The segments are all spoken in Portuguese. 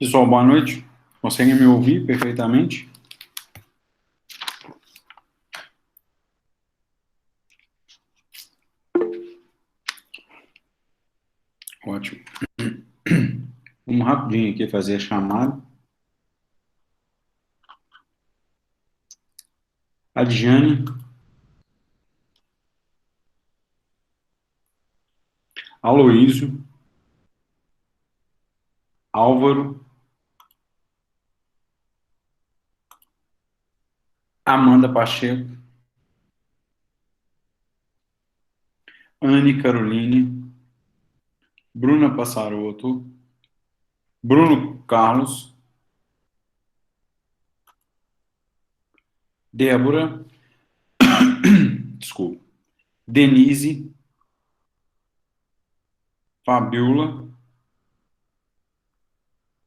Pessoal, boa noite. Conseguem me ouvir perfeitamente? Ótimo. Vamos rapidinho aqui fazer a chamada. Adjane, Aloísio, Álvaro, Amanda Pacheco, Anne Caroline, Bruna Passarotto, Bruno Carlos, Débora, desculpa, Denise, Fabiola,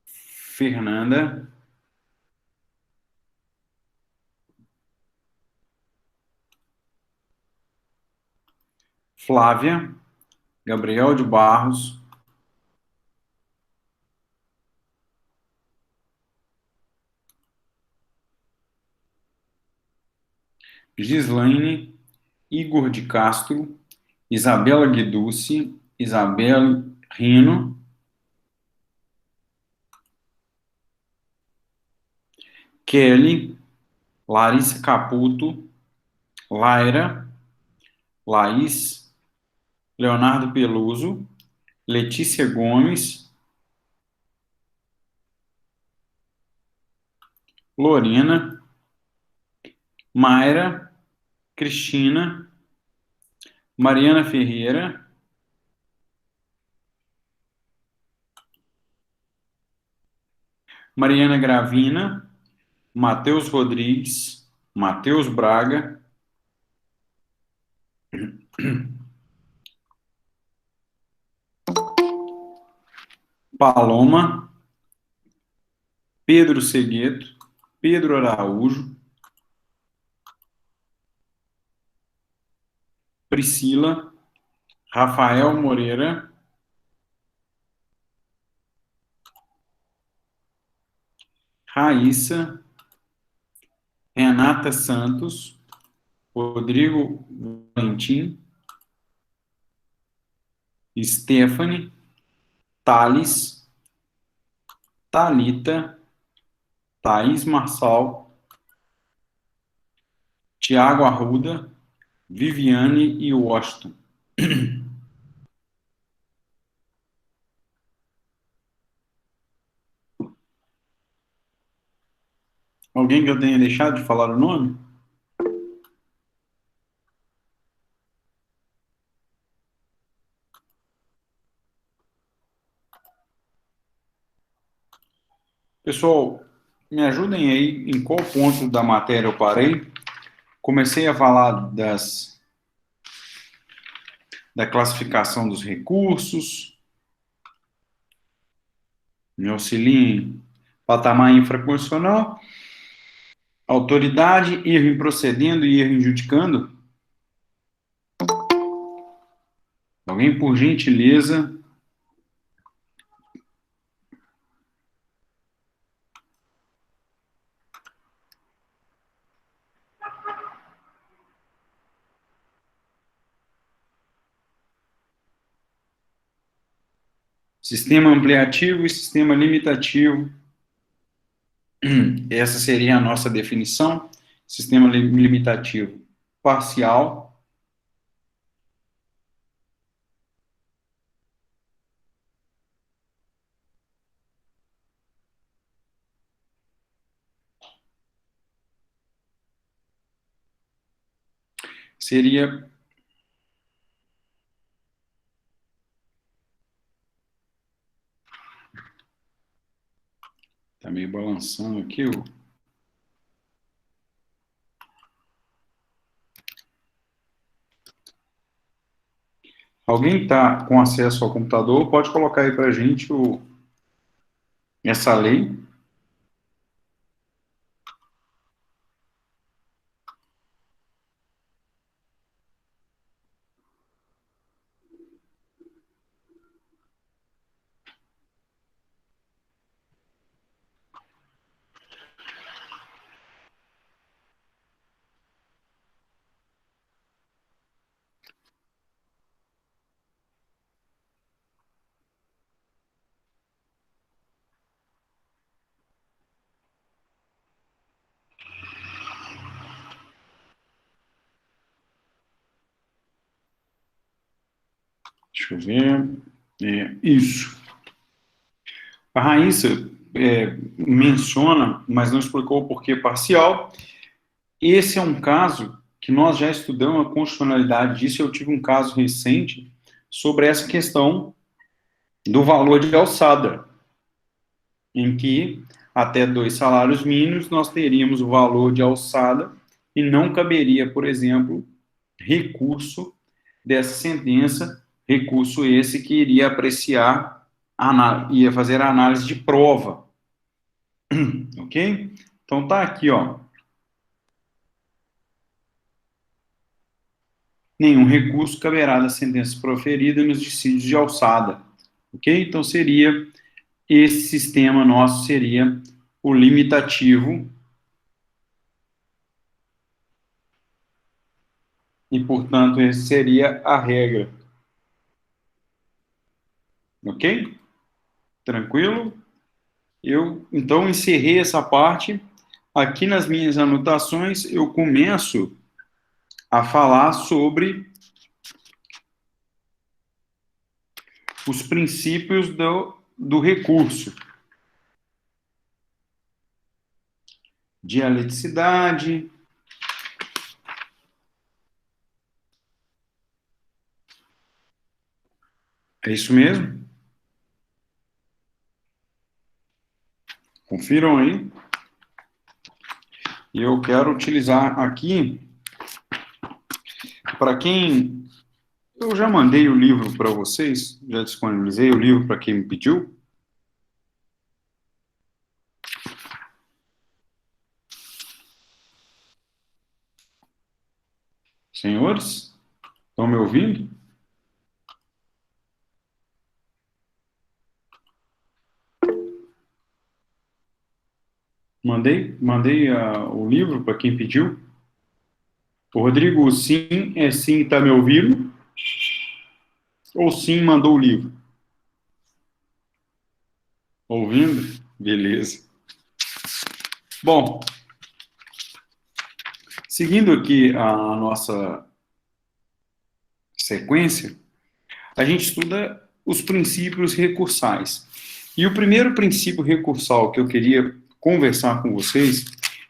Fernanda, Flávia, Gabriel de Barros, Gislaine, Igor de Castro, Isabela Guiducci, Isabel Rino, Kelly, Larissa Caputo, Laira, Laís, Leonardo Peluso, Letícia Gomes, Lorena, Mayra, Cristina, Mariana Ferreira, Mariana Gravina, Matheus Rodrigues, Matheus Braga, Paloma, Pedro Segueto, Pedro Araújo, Priscila, Rafael Moreira, Raíssa, Renata Santos, Rodrigo Valentim, Stephanie, Thales, Thalita, Thaís Marçal, Tiago Arruda, Viviane e Washington. Alguém que eu tenha deixado de falar o nome? Pessoal, me ajudem aí em qual ponto da matéria eu parei. Comecei a falar da classificação dos recursos, me auxiliem, patamar infraconstitucional, autoridade, erro em procedendo e erro em judicando. Alguém, por gentileza. Sistema ampliativo e sistema limitativo. Essa seria a nossa definição. Sistema limitativo parcial. Seria... Tá meio balançando aqui. Alguém está com acesso ao computador, pode colocar aí para a gente essa lei. Deixa eu ver. Isso. A Raíssa menciona, mas não explicou o porquê parcial. Esse é um caso que nós já estudamos a constitucionalidade disso. Eu tive um caso recente sobre essa questão do valor de alçada, em que até 2 salários mínimos nós teríamos o valor de alçada e não caberia, por exemplo, recurso dessa sentença, recurso esse que iria apreciar, ia fazer a análise de prova, ok? Então tá aqui, ó. Nenhum recurso caberá da sentença proferida nos dissídios de alçada, ok? Então seria, esse sistema nosso seria o limitativo e, portanto, esse seria a regra. Ok? Tranquilo? Eu, então, encerrei essa parte. Aqui nas minhas anotações, eu começo a falar sobre os princípios do recurso. Dialeticidade. É isso mesmo? Confiram aí. E eu quero utilizar aqui, para quem... Eu já mandei o livro para vocês, já disponibilizei o livro para quem me pediu. Senhores, estão me ouvindo? Mandei o livro para quem pediu. O Rodrigo, sim, sim, está me ouvindo? Ou sim, mandou o livro? Ouvindo? Beleza. Bom, seguindo aqui a nossa sequência, a gente estuda os princípios recursais. E o primeiro princípio recursal que eu queria conversar com vocês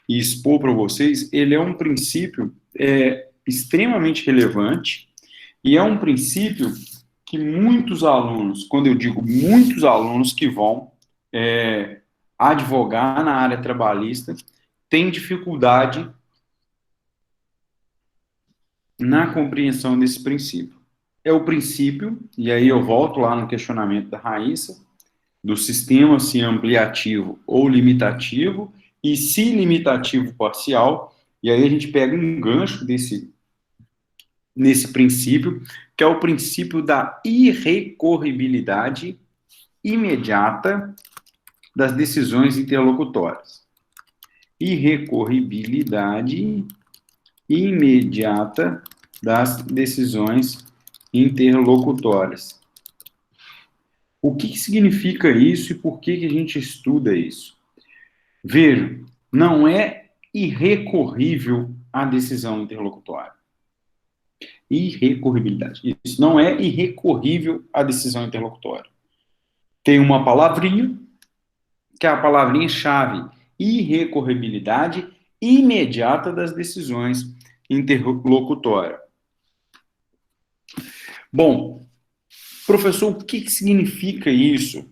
e expor para vocês, ele é um princípio extremamente relevante e é um princípio que muitos alunos, quando eu digo muitos alunos que vão advogar na área trabalhista, têm dificuldade na compreensão desse princípio. É o princípio, e aí eu volto lá no questionamento da Raíssa, do sistema se ampliativo ou limitativo, e se limitativo parcial, e aí a gente pega um gancho nesse princípio, que é o princípio da irrecorribilidade imediata das decisões interlocutórias. Irrecorribilidade imediata das decisões interlocutórias. O que significa isso e por que a gente estuda isso? Veja, não é irrecorrível a decisão interlocutória. Irrecorribilidade. Isso não é irrecorrível a decisão interlocutória. Tem uma palavrinha, que é a palavrinha-chave, irrecorribilidade imediata das decisões interlocutórias. Bom, professor, o que significa isso?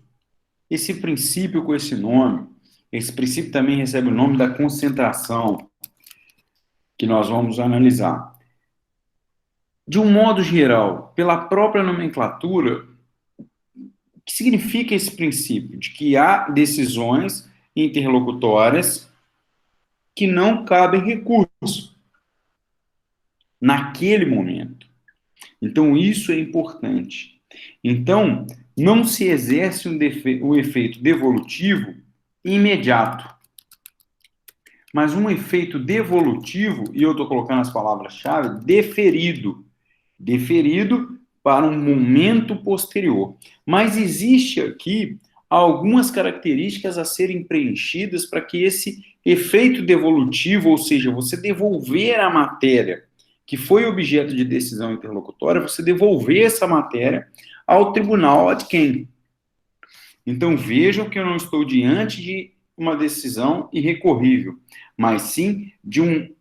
Esse princípio com esse nome, esse princípio também recebe o nome da concentração, que nós vamos analisar. De um modo geral, pela própria nomenclatura, o que significa esse princípio? De que há decisões interlocutórias que não cabem recurso naquele momento. Então, isso é importante. Então, não se exerce um efeito devolutivo imediato, mas um efeito devolutivo, e eu estou colocando as palavras-chave, deferido. Deferido para um momento posterior. Mas existe aqui algumas características a serem preenchidas para que esse efeito devolutivo, ou seja, você devolver a matéria que foi objeto de decisão interlocutória, você devolver essa matéria ao tribunal ad quem. Então, vejam que eu não estou diante de uma decisão irrecorrível, mas sim de um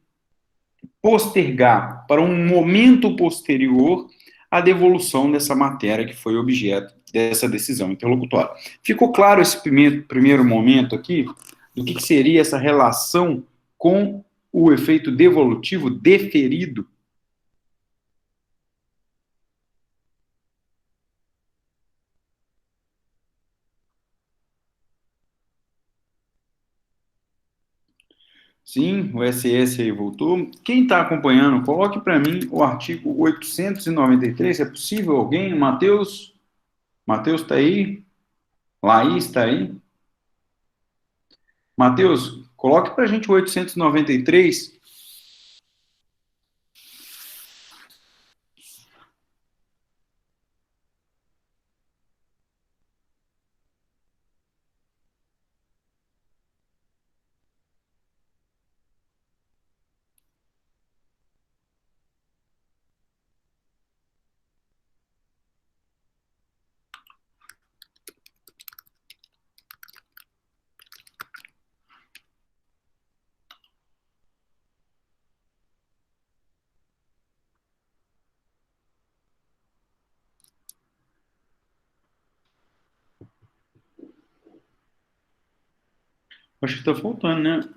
postergar para um momento posterior a devolução dessa matéria que foi objeto dessa decisão interlocutória. Ficou claro esse primeiro momento aqui do que seria essa relação com o efeito devolutivo deferido? Sim, o SS aí voltou. Quem está acompanhando, coloque para mim o artigo 893. É possível alguém? Matheus? Matheus está aí? Laís está aí? Matheus, coloque para a gente o 893. Acho que está faltando, né?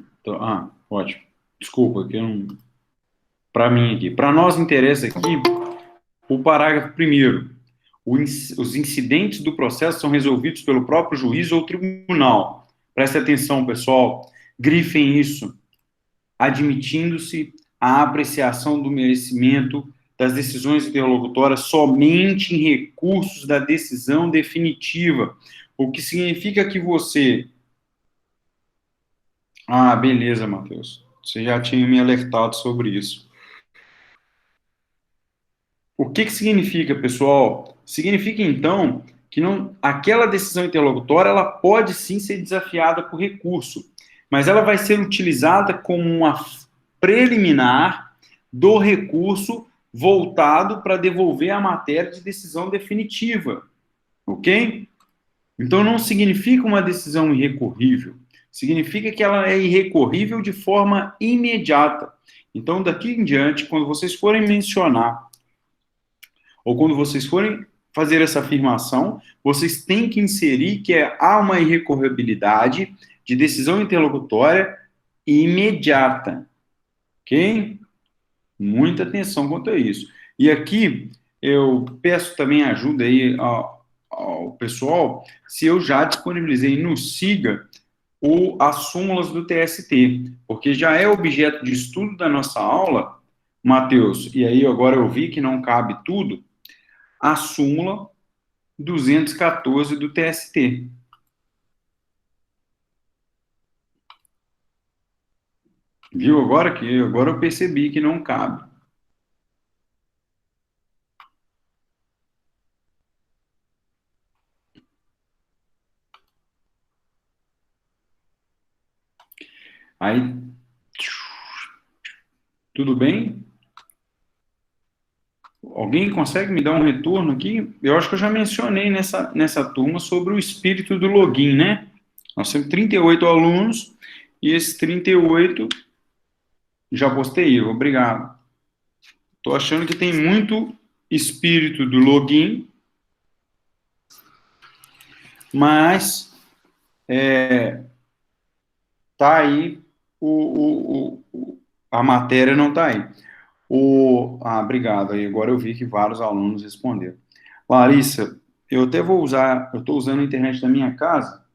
Ótimo. Desculpa, que eu não. Para mim aqui. Para nós interessa aqui o parágrafo primeiro. Os incidentes do processo são resolvidos pelo próprio juiz ou tribunal. Preste atenção, pessoal. Grifem isso. Admitindo-se a apreciação do merecimento das decisões interlocutórias somente em recursos da decisão definitiva. O que significa que você... Ah, beleza, Matheus. Você já tinha me alertado sobre isso. O que significa, pessoal? Significa, então, que não, aquela decisão interlocutória ela pode sim ser desafiada por recurso, mas ela vai ser utilizada como uma preliminar do recurso voltado para devolver a matéria de decisão definitiva, ok? Então, não significa uma decisão irrecorrível, significa que ela é irrecorrível de forma imediata. Então, daqui em diante, quando vocês forem mencionar ou quando vocês forem fazer essa afirmação, vocês têm que inserir que há uma irrecorribilidade de decisão interlocutória imediata, ok? Muita atenção quanto a isso. E aqui eu peço também ajuda aí ao pessoal, se eu já disponibilizei no SIGA as súmulas do TST, porque já é objeto de estudo da nossa aula, Matheus, e aí agora eu vi que não cabe tudo, a súmula 214 do TST. Viu agora eu percebi que não cabe. Aí, tudo bem? Alguém consegue me dar um retorno aqui? Eu acho que eu já mencionei nessa turma sobre o espírito do login, né? Nós temos 38 alunos e esses 38 já postei, obrigado. Estou achando que tem muito espírito do login, mas tá aí a matéria não tá aí. Obrigado. Aí agora eu vi que vários alunos responderam. Larissa, eu até vou usar, eu estou usando a internet da minha casa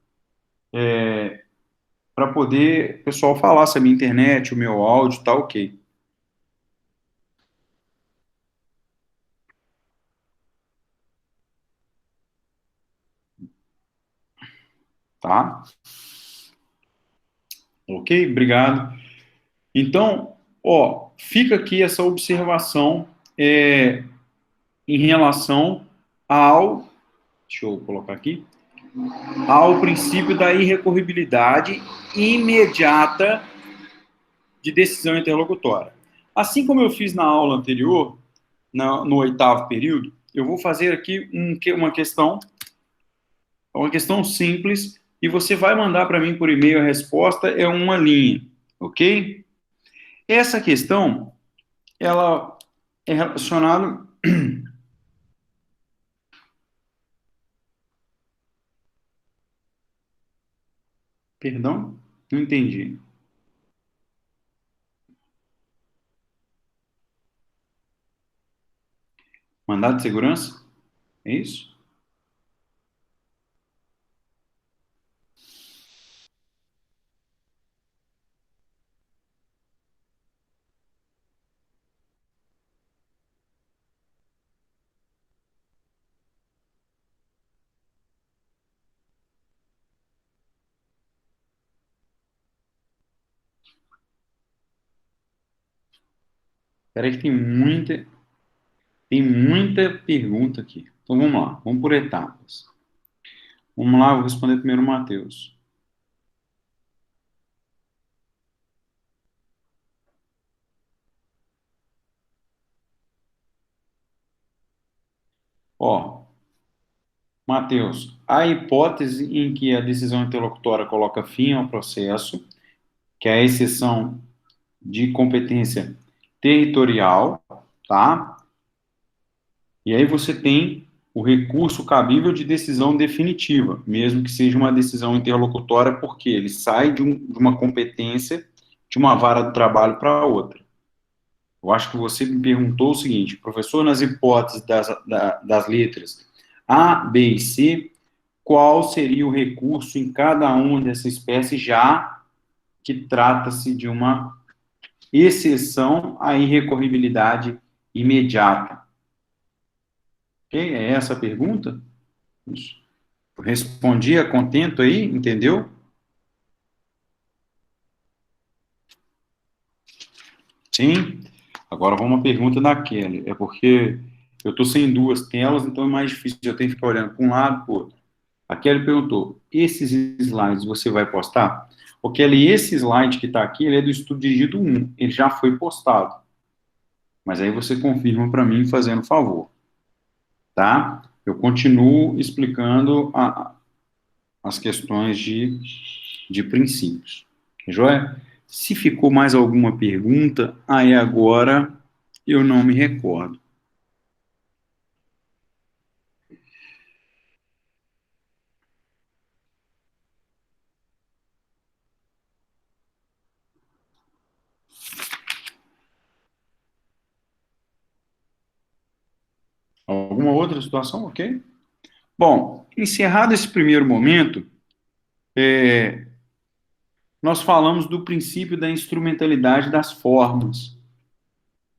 para poder o pessoal falar se a minha internet, o meu áudio tá ok. Tá? Ok? Obrigado. Então, fica aqui essa observação em relação ao, deixa eu colocar aqui, ao princípio da irrecorribilidade imediata de decisão interlocutória. Assim como eu fiz na aula anterior, no oitavo período, eu vou fazer aqui uma questão simples, e você vai mandar para mim por e-mail. A resposta é uma linha, ok? Essa questão, ela é relacionada... Perdão? Não entendi. Mandado de segurança? É isso? Peraí que tem muita pergunta aqui. Então vamos lá, vamos por etapas. Vamos lá, vou responder primeiro o Matheus. Ó, Matheus, a hipótese em que a decisão interlocutória coloca fim ao processo, que é a exceção de competência territorial, tá? E aí você tem o recurso cabível de decisão definitiva, mesmo que seja uma decisão interlocutória, porque ele sai de uma competência de uma vara do trabalho para outra. Eu acho que você me perguntou o seguinte: professor, nas hipóteses das letras A, B e C, qual seria o recurso em cada uma dessa espécie, já que trata-se de uma exceção à irrecorribilidade imediata? Ok? É essa a pergunta? Isso. Respondi a contento aí, entendeu? Sim. Agora vamos uma pergunta da Kelly. É porque eu estou sem duas telas, então é mais difícil. Eu tenho que ficar olhando para um lado para o outro. A Kelly perguntou: esses slides você vai postar? O Kelly, esse slide que está aqui, ele é do estudo dígito 1. Ele já foi postado. Mas aí você confirma para mim, fazendo favor. Tá? Eu continuo explicando as questões de princípios. Joia? Se ficou mais alguma pergunta, aí agora eu não me recordo. Alguma outra situação? Ok. Bom, encerrado esse primeiro momento, nós falamos do princípio da instrumentalidade das formas.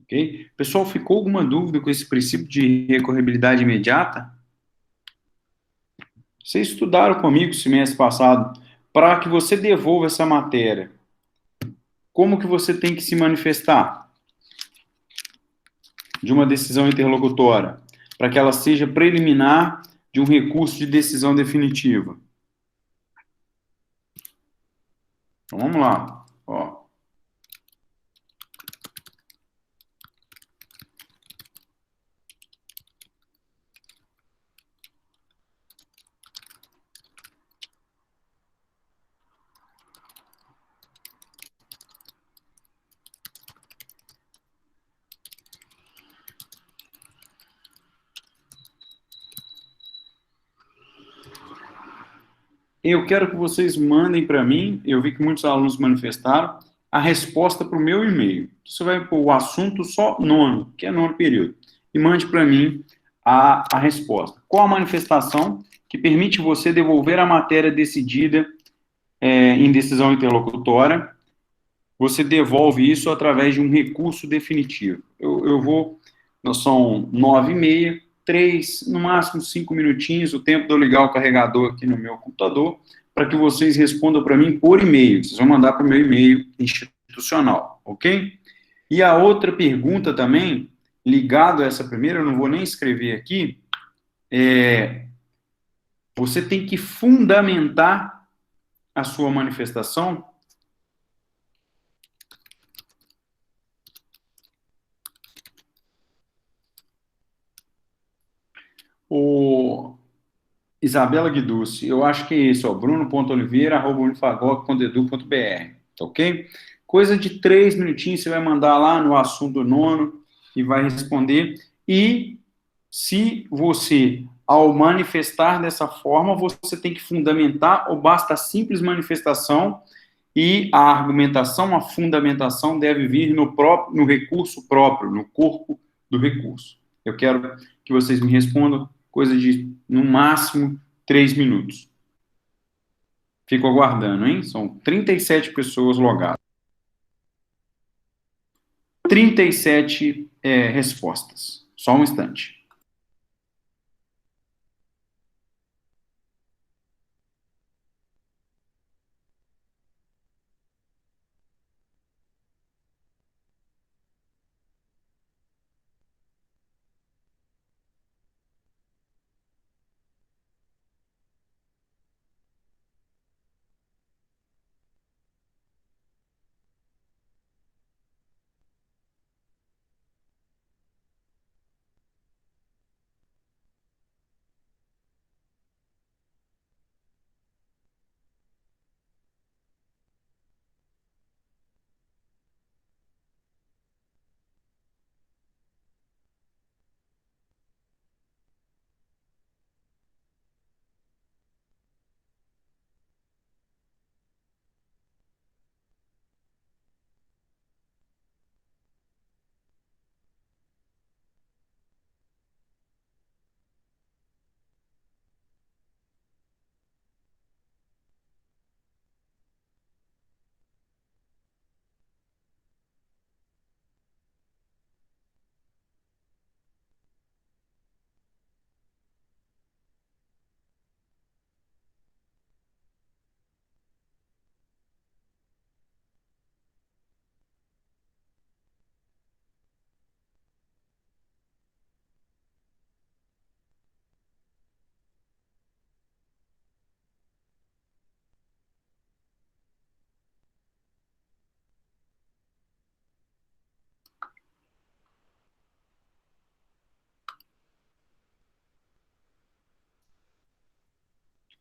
Ok? Pessoal, ficou alguma dúvida com esse princípio de recorribilidade imediata? Vocês estudaram comigo semestre passado. Para que você devolva essa matéria, como que você tem que se manifestar de uma decisão interlocutória, para que ela seja preliminar de um recurso de decisão definitiva? Então, vamos lá. Ó, eu quero que vocês mandem para mim, eu vi que muitos alunos manifestaram, a resposta para o meu e-mail. Você vai pôr o assunto só nono, que é nono período, e mande para mim a resposta. Qual a manifestação que permite você devolver a matéria decidida em decisão interlocutória? Você devolve isso através de um recurso definitivo. Eu vou, são 9h30, 3, no máximo 5 minutinhos, o tempo de eu ligar o carregador aqui no meu computador, para que vocês respondam para mim por e-mail. Vocês vão mandar para o meu e-mail institucional, ok? E a outra pergunta também, ligado a essa primeira, eu não vou nem escrever aqui, você tem que fundamentar a sua manifestação O Isabela Guiducci, eu acho que é esse, ó, bruno.oliveira@unifagoc.edu.br, tá ok? Coisa de 3 minutinhos, você vai mandar lá no assunto nono e vai responder. E se você, ao manifestar dessa forma, você tem que fundamentar ou basta a simples manifestação e a argumentação, a fundamentação deve vir no recurso próprio, no corpo do recurso. Eu quero que vocês me respondam coisa de, no máximo, 3 minutos. Fico aguardando, hein? São 37 pessoas logadas. 37 respostas. Só um instante.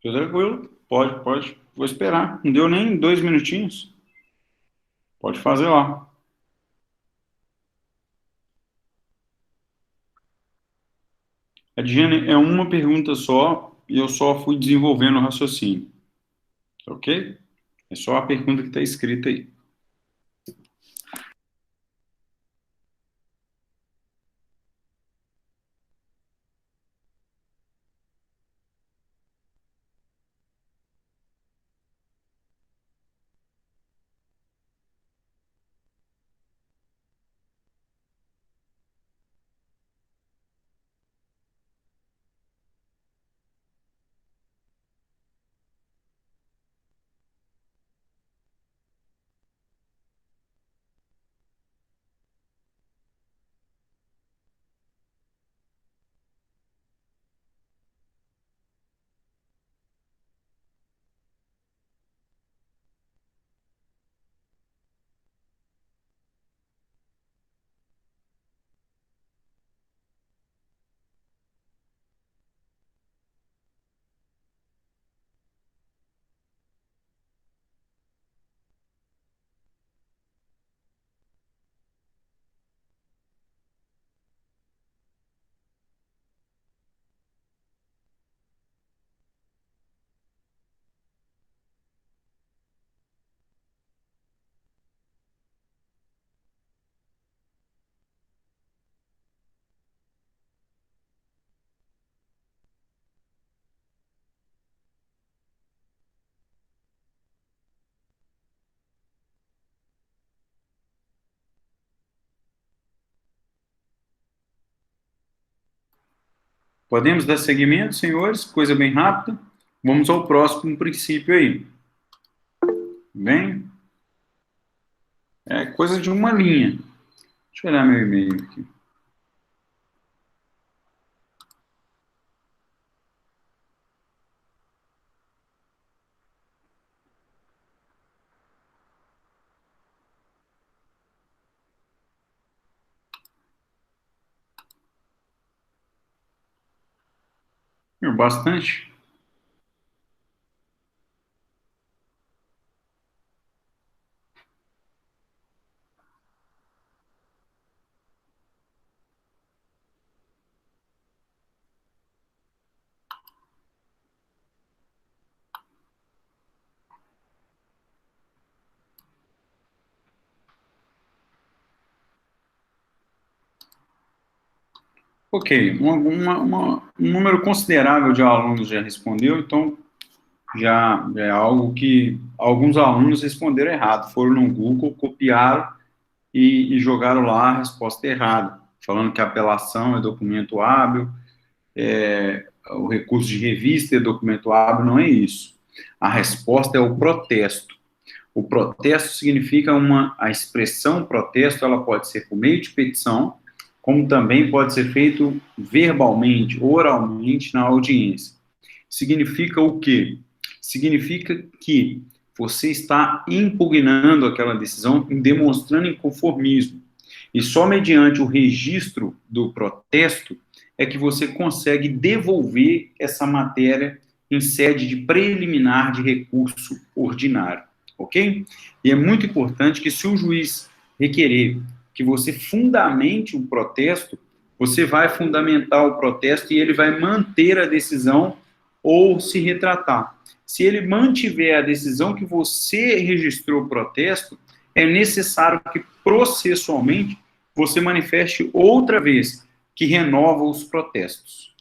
Tudo tranquilo? Pode, pode. Vou esperar. Não deu nem 2 minutinhos. Pode fazer lá. A Diane é uma pergunta só e eu só fui desenvolvendo o raciocínio. Ok? É só a pergunta que está escrita aí. Podemos dar seguimento, senhores? Coisa bem rápida. Vamos ao próximo princípio aí. Bem, é coisa de uma linha. Deixa eu olhar meu e-mail aqui. Bastante. Ok, um número considerável de alunos já respondeu, então já é algo que alguns alunos responderam errado, foram no Google, copiaram e jogaram lá a resposta errada, falando que a apelação é documento hábil, o recurso de revista é documento hábil, não é isso. A resposta é o protesto. O protesto significa a expressão protesto, ela pode ser por meio de petição, como também pode ser feito verbalmente, oralmente na audiência. Significa o quê? Significa que você está impugnando aquela decisão, demonstrando inconformismo. E só mediante o registro do protesto é que você consegue devolver essa matéria em sede de preliminar de recurso ordinário, ok? E é muito importante que se o juiz requerer que você fundamente o protesto, você vai fundamentar o protesto e ele vai manter a decisão ou se retratar. Se ele mantiver a decisão que você registrou o protesto, é necessário que processualmente você manifeste outra vez que renova os protestos,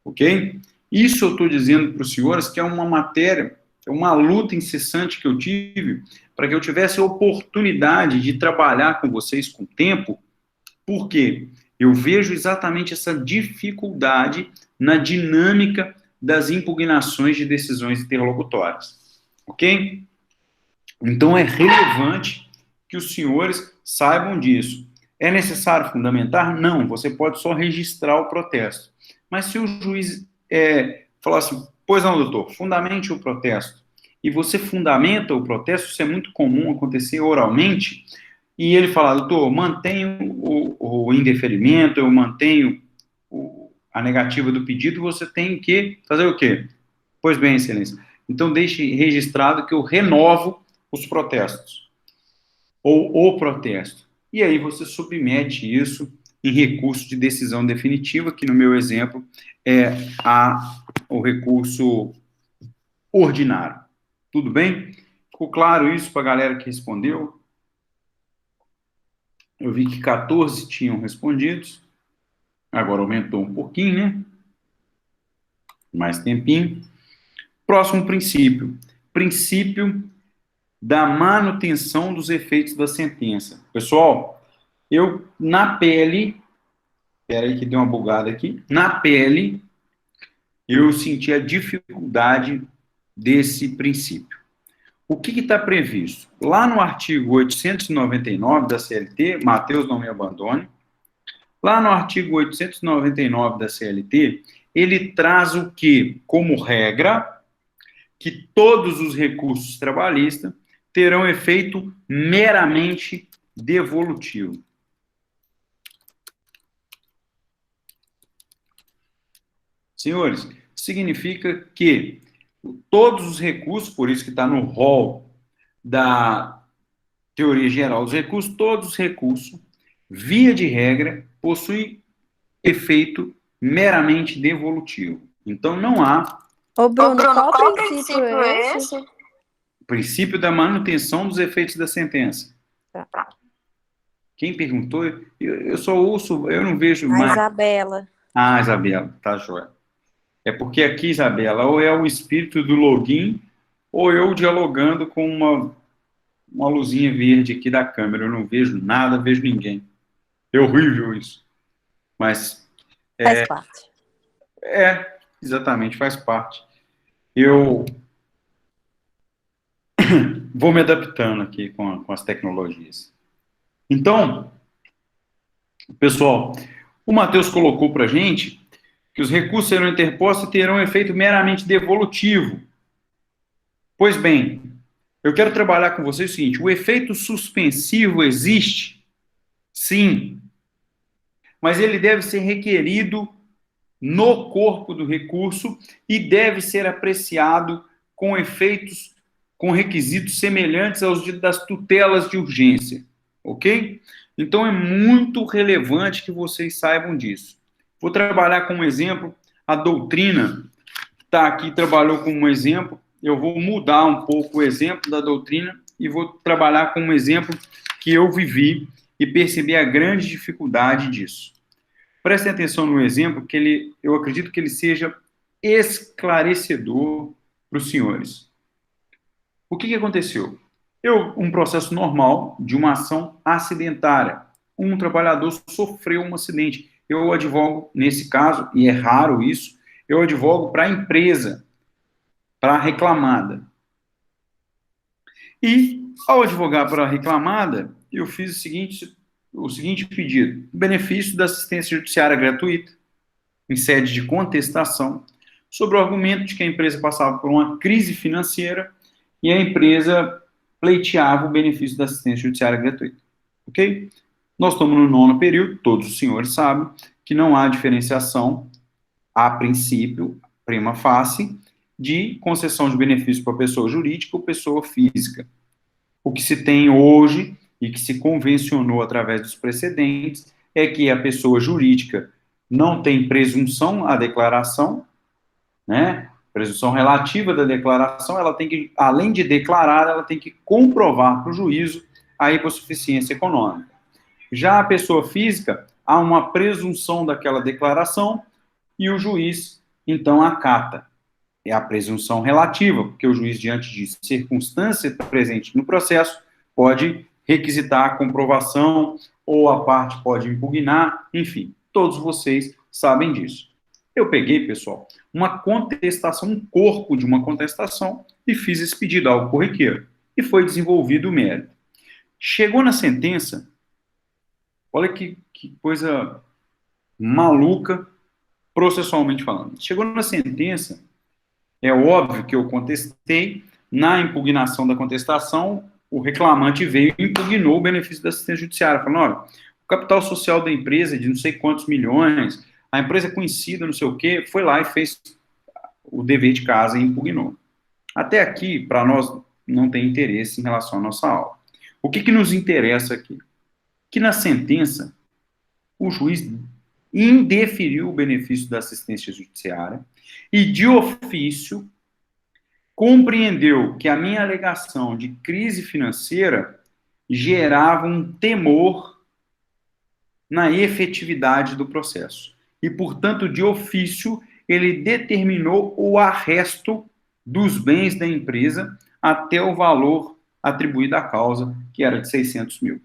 ok? Isso eu estou dizendo para os senhores que é uma matéria, é uma luta incessante que eu tive para que eu tivesse a oportunidade de trabalhar com vocês com tempo, porque eu vejo exatamente essa dificuldade na dinâmica das impugnações de decisões interlocutórias, ok? Então é relevante que os senhores saibam disso. É necessário fundamentar? Não, você pode só registrar o protesto. Mas se o juiz falar assim, pois não, doutor, fundamente o protesto, e você fundamenta o protesto, isso é muito comum acontecer oralmente, e ele falar, doutor, mantenho o indeferimento, eu mantenho a negativa do pedido, você tem que fazer o quê? Pois bem, excelência. Então, deixe registrado que eu renovo os protestos, ou o protesto. E aí você submete isso em recurso de decisão definitiva, que no meu exemplo é o recurso ordinário. Tudo bem? Ficou claro isso para a galera que respondeu? Eu vi que 14 tinham respondido, agora aumentou um pouquinho, né? Mais tempinho. Próximo princípio. Princípio da manutenção dos efeitos da sentença. Pessoal, eu, na pele, espera aí que deu uma bugada aqui, na pele, eu senti a dificuldade desse princípio. O que está previsto? Lá no artigo 899 da CLT, Matheus não me abandone, lá no artigo 899 da CLT, ele traz o que, como regra, que todos os recursos trabalhistas terão efeito meramente devolutivo. Senhores, significa que todos os recursos, por isso que está no rol da teoria geral dos recursos, todos os recursos, via de regra, possuem efeito meramente devolutivo. Então, não há... Ô, Bruno, qual princípio é esse? O princípio da manutenção dos efeitos da sentença. Tá. Quem perguntou, eu só ouço, eu não vejo A mais... Isabela. Ah, Isabela, tá joia. É porque aqui, Isabela, ou é o espírito do login, ou eu dialogando com uma luzinha verde aqui da câmera. Eu não vejo nada, vejo ninguém. É horrível isso. Mas Faz parte. Exatamente, faz parte. Eu vou me adaptando aqui com as tecnologias. Então, pessoal, o Matheus colocou para a gente que os recursos serão interpostos e terão um efeito meramente devolutivo. Pois bem, eu quero trabalhar com vocês o seguinte, o efeito suspensivo existe? Sim. Mas ele deve ser requerido no corpo do recurso e deve ser apreciado com efeitos, com requisitos semelhantes aos das tutelas de urgência, ok? Então, é muito relevante que vocês saibam disso. Vou trabalhar com um exemplo, a doutrina está aqui, trabalhou com um exemplo, eu vou mudar um pouco o exemplo da doutrina e vou trabalhar com um exemplo que eu vivi e percebi a grande dificuldade disso. Prestem atenção no exemplo, que eu acredito que ele seja esclarecedor para os senhores. O que aconteceu? Um processo normal de uma ação acidentária. Um trabalhador sofreu um acidente. Eu advogo, nesse caso, e é raro isso, eu advogo para a empresa, para a reclamada. E, ao advogar para a reclamada, eu fiz o seguinte pedido: o benefício da assistência judiciária gratuita, em sede de contestação, sobre o argumento de que a empresa passava por uma crise financeira e a empresa pleiteava o benefício da assistência judiciária gratuita. Ok? Nós estamos no 9º período, todos os senhores sabem que não há diferenciação, a princípio, prima facie, de concessão de benefício para pessoa jurídica ou pessoa física. O que se tem hoje e que se convencionou através dos precedentes é que a pessoa jurídica não tem presunção à declaração, né? Presunção relativa da declaração, ela tem que, além de declarar, ela tem que comprovar para o juízo a hipossuficiência econômica. Já a pessoa física, há uma presunção daquela declaração e o juiz, então, acata. É a presunção relativa, porque o juiz, diante de circunstâncias presentes no processo, pode requisitar a comprovação ou a parte pode impugnar, enfim, todos vocês sabem disso. Eu peguei, pessoal, uma contestação, um corpo de uma contestação e fiz esse pedido ao corriqueiro. E foi desenvolvido o mérito. Chegou na sentença, olha que coisa maluca, processualmente falando. Chegou na sentença, é óbvio que eu contestei, na impugnação da contestação, o reclamante veio e impugnou o benefício da assistência judiciária, falando, olha, o capital social da empresa é de não sei quantos milhões, a empresa é conhecida, não sei o quê, foi lá e fez o dever de casa e impugnou. Até aqui, para nós, não tem interesse em relação à nossa aula. O que nos interessa aqui? Que na sentença, o juiz indeferiu o benefício da assistência judiciária e, de ofício, compreendeu que a minha alegação de crise financeira gerava um temor na efetividade do processo. E, portanto, de ofício, ele determinou o arresto dos bens da empresa até o valor atribuído à causa, que era de 600 mil.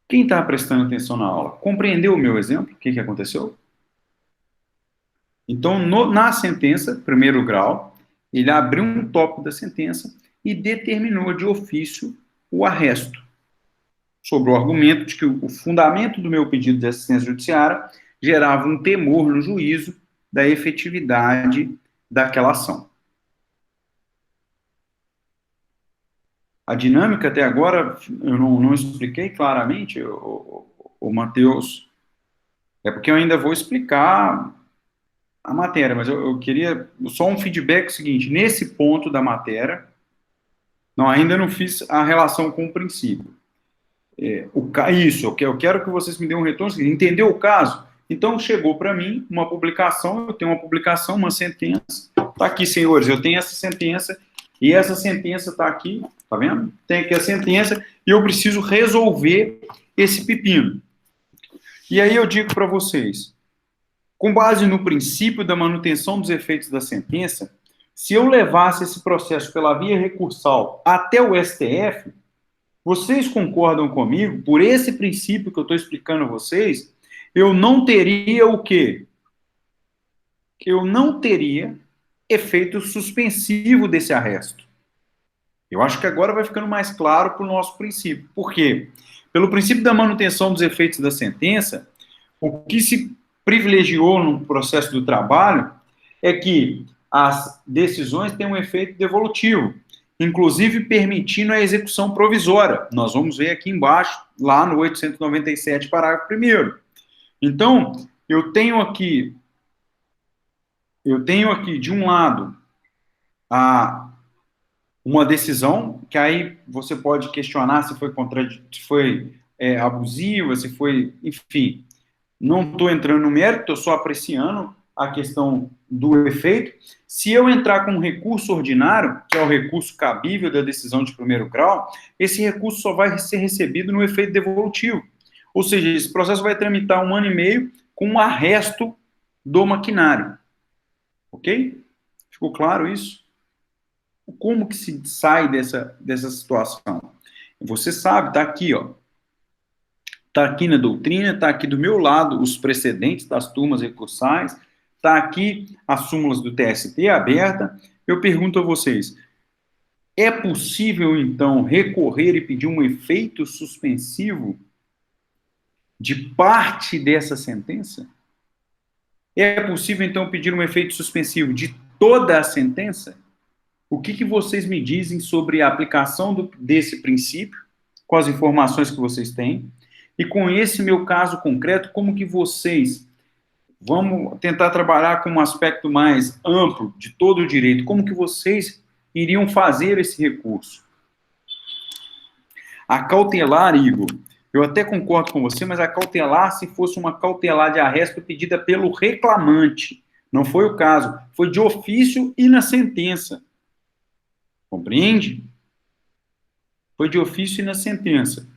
Quem está prestando atenção na aula, compreendeu o meu exemplo? O que aconteceu? Então, na sentença, primeiro grau, ele abriu um tópico da sentença e determinou de ofício o arresto, sobre o argumento de que o fundamento do meu pedido de assistência judiciária gerava um temor no juízo da efetividade daquela ação. A dinâmica até agora, eu não expliquei claramente, o Matheus, é porque eu ainda vou explicar a matéria, mas eu queria só um feedback seguinte, nesse ponto da matéria, ainda não fiz a relação com o princípio. Isso, eu quero que vocês me dêem um retorno seguinte, entendeu o caso? Então, chegou para mim uma publicação, eu tenho uma publicação, uma sentença, está aqui, senhores, eu tenho essa sentença, e essa sentença está aqui, tá vendo? Tem aqui a sentença, e eu preciso resolver esse pepino. E aí eu digo para vocês, com base no princípio da manutenção dos efeitos da sentença, se eu levasse esse processo pela via recursal até o STF, vocês concordam comigo, por esse princípio que eu estou explicando a vocês, eu não teria o quê? Eu não teria efeito suspensivo desse arresto. Eu acho que agora vai ficando mais claro para o nosso princípio. Por quê? Pelo princípio da manutenção dos efeitos da sentença, o que se privilegiou no processo do trabalho é que as decisões têm um efeito devolutivo, inclusive permitindo a execução provisória. Nós vamos ver aqui embaixo, lá no 897, parágrafo 1º. Então, eu tenho aqui, de um lado, uma decisão, que aí você pode questionar se foi, abusiva, se foi, enfim. Não estou entrando no mérito, estou só apreciando a questão do efeito. Se eu entrar com um recurso ordinário, que é o recurso cabível da decisão de primeiro grau, esse recurso só vai ser recebido no efeito devolutivo. Ou seja, esse processo vai tramitar 1 ano e meio com um arresto do maquinário. Ok? Ficou claro isso? Como que se sai dessa situação? Você sabe, está aqui, ó. Está aqui na doutrina, está aqui do meu lado os precedentes das turmas recursais, está aqui as súmulas do TST aberta. Eu pergunto a vocês, é possível, então, recorrer e pedir um efeito suspensivo de parte dessa sentença? É possível, então, pedir um efeito suspensivo de toda a sentença? O que vocês me dizem sobre a aplicação desse princípio, com as informações que vocês têm? E com esse meu caso concreto, como que vocês, vamos tentar trabalhar com um aspecto mais amplo de todo o direito, como que vocês iriam fazer esse recurso? A cautelar, Igor, eu até concordo com você, mas a cautelar, se fosse uma cautelar de arresto pedida pelo reclamante, não foi o caso, foi de ofício e na sentença. Compreende? Foi de ofício e na sentença.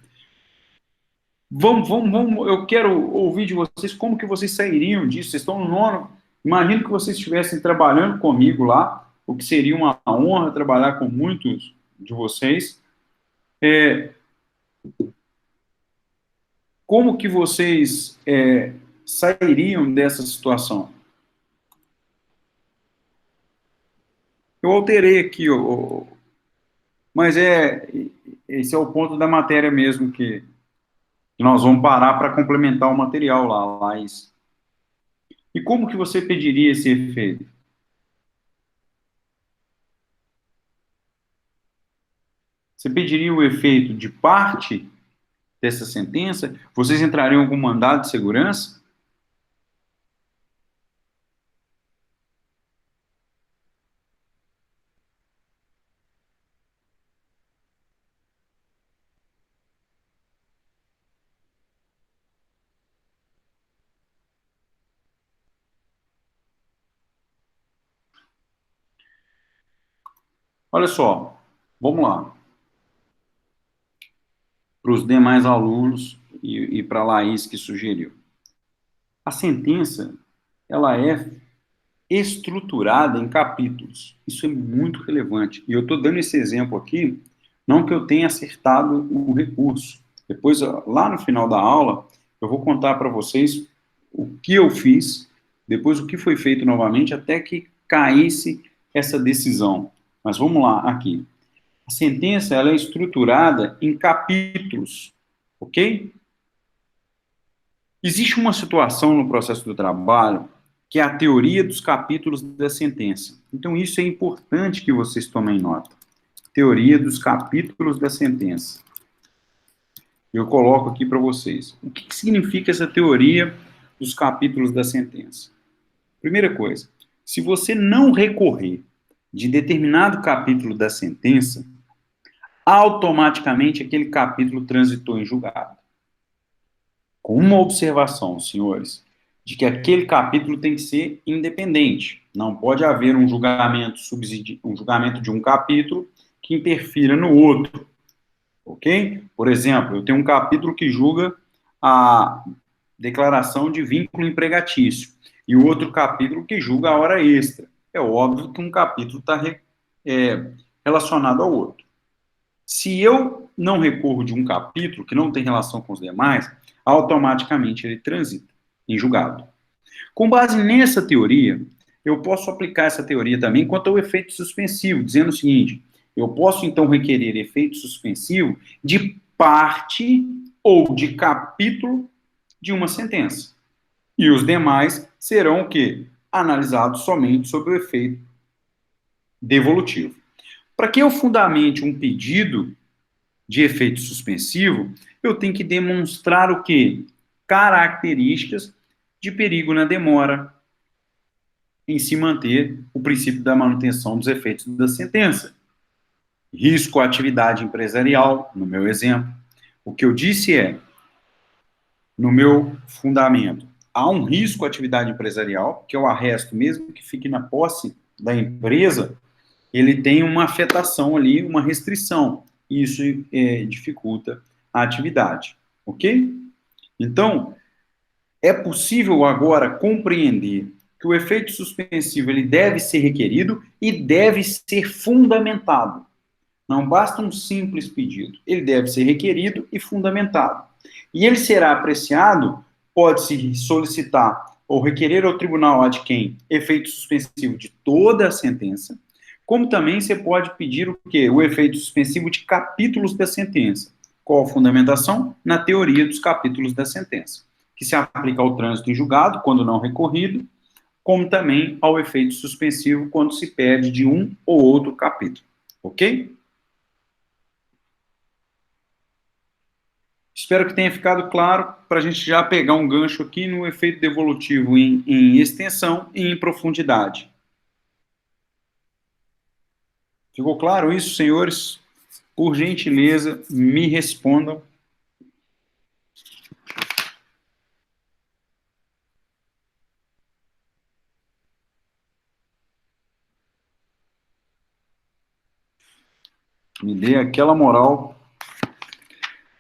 Vamos, eu quero ouvir de vocês como que vocês sairiam disso. Vocês estão no nono. Imagino que vocês estivessem trabalhando comigo lá, o que seria uma honra trabalhar com muitos de vocês. Como que vocês sairiam dessa situação? Eu alterei aqui, mas esse é o ponto da matéria mesmo que nós vamos parar para complementar o material lá, Laís. E como que você pediria esse efeito? Você pediria o efeito de parte dessa sentença? Vocês entrariam com mandado de segurança? Olha só, vamos lá. Para os demais alunos e para a Laís que sugeriu. A sentença, ela é estruturada em capítulos. Isso é muito relevante. E eu estou dando esse exemplo aqui, não que eu tenha acertado o recurso. Depois, lá no final da aula, eu vou contar para vocês o que eu fiz, depois o que foi feito novamente, até que caísse essa decisão. Mas vamos lá, aqui. A sentença, ela é estruturada em capítulos, ok? Existe uma situação no processo do trabalho que é a teoria dos capítulos da sentença. Então, isso é importante que vocês tomem nota. Teoria dos capítulos da sentença. Eu coloco aqui para vocês. O que significa essa teoria dos capítulos da sentença? Primeira coisa, se você não recorrer de determinado capítulo da sentença, automaticamente aquele capítulo transitou em julgado. Com uma observação, senhores, de que aquele capítulo tem que ser independente. Não pode haver um julgamento de um capítulo que interfira no outro. Ok? Por exemplo, eu tenho um capítulo que julga a declaração de vínculo empregatício e o outro capítulo que julga a hora extra. É óbvio que um capítulo está relacionado ao outro. Se eu não recorro de um capítulo que não tem relação com os demais, automaticamente ele transita em julgado. Com base nessa teoria, eu posso aplicar essa teoria também quanto ao efeito suspensivo, dizendo o seguinte: eu posso então requerer efeito suspensivo de parte ou de capítulo de uma sentença. E os demais serão o quê? Analisados somente sobre o efeito devolutivo. Para que eu fundamente um pedido de efeito suspensivo, eu tenho que demonstrar o quê? Características de perigo na demora em se manter o princípio da manutenção dos efeitos da sentença. Risco à atividade empresarial, no meu exemplo. O que eu disse é, no meu fundamento, há um risco à atividade empresarial, que é o arresto, mesmo que fique na posse da empresa, ele tem uma afetação ali, uma restrição. E isso dificulta a atividade. Ok? Então, é possível agora compreender que o efeito suspensivo ele deve ser requerido e deve ser fundamentado. Não basta um simples pedido. Ele deve ser requerido e fundamentado. E ele será apreciado, pode-se solicitar ou requerer ao tribunal ad quem efeito suspensivo de toda a sentença, como também você pode pedir o quê? O efeito suspensivo de capítulos da sentença. Qual a fundamentação? Na teoria dos capítulos da sentença, que se aplica ao trânsito em julgado, quando não recorrido, como também ao efeito suspensivo quando se pede de um ou outro capítulo. Ok? Espero que tenha ficado claro para a gente já pegar um gancho aqui no efeito devolutivo em extensão e em profundidade. Ficou claro isso, senhores? Por gentileza, me respondam. Me dê aquela moral.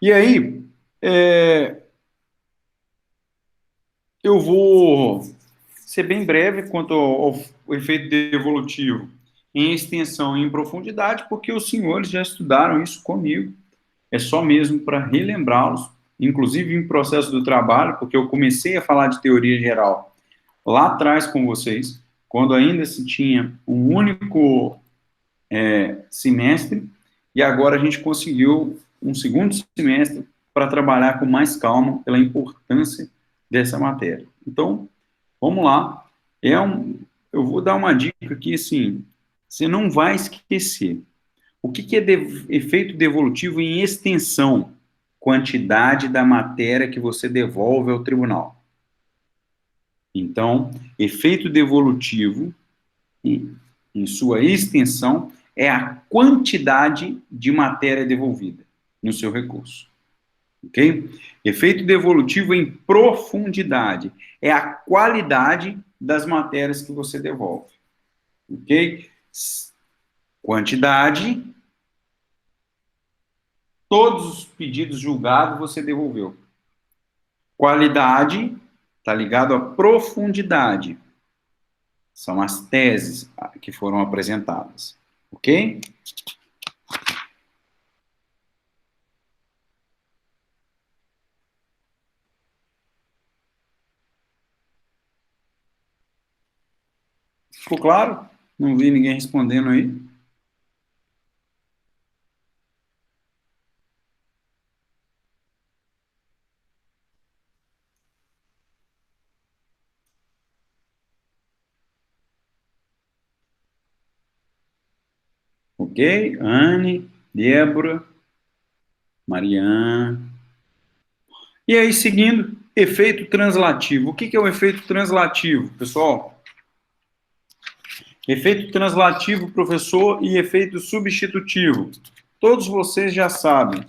E aí, eu vou ser bem breve quanto ao efeito devolutivo em extensão e em profundidade, porque os senhores já estudaram isso comigo. É só mesmo para relembrá-los, inclusive em processo do trabalho, porque eu comecei a falar de teoria geral lá atrás com vocês, quando ainda se tinha um único semestre, e agora a gente conseguiu um segundo semestre para trabalhar com mais calma pela importância dessa matéria. Então, vamos lá. Eu vou dar uma dica aqui, assim, você não vai esquecer. O que é efeito devolutivo em extensão? Quantidade da matéria que você devolve ao tribunal. Então, efeito devolutivo, em sua extensão, é a quantidade de matéria devolvida no seu recurso. Ok? Efeito devolutivo em profundidade é a qualidade das matérias que você devolve. Ok? Quantidade, todos os pedidos julgados você devolveu. Qualidade está ligado à profundidade. São as teses que foram apresentadas. Ok? Ficou claro? Não vi ninguém respondendo aí. Ok? Anne, Débora, Mariana. E aí, seguindo, efeito translativo. O que é o efeito translativo, pessoal? Efeito translativo, professor, e efeito substitutivo. Todos vocês já sabem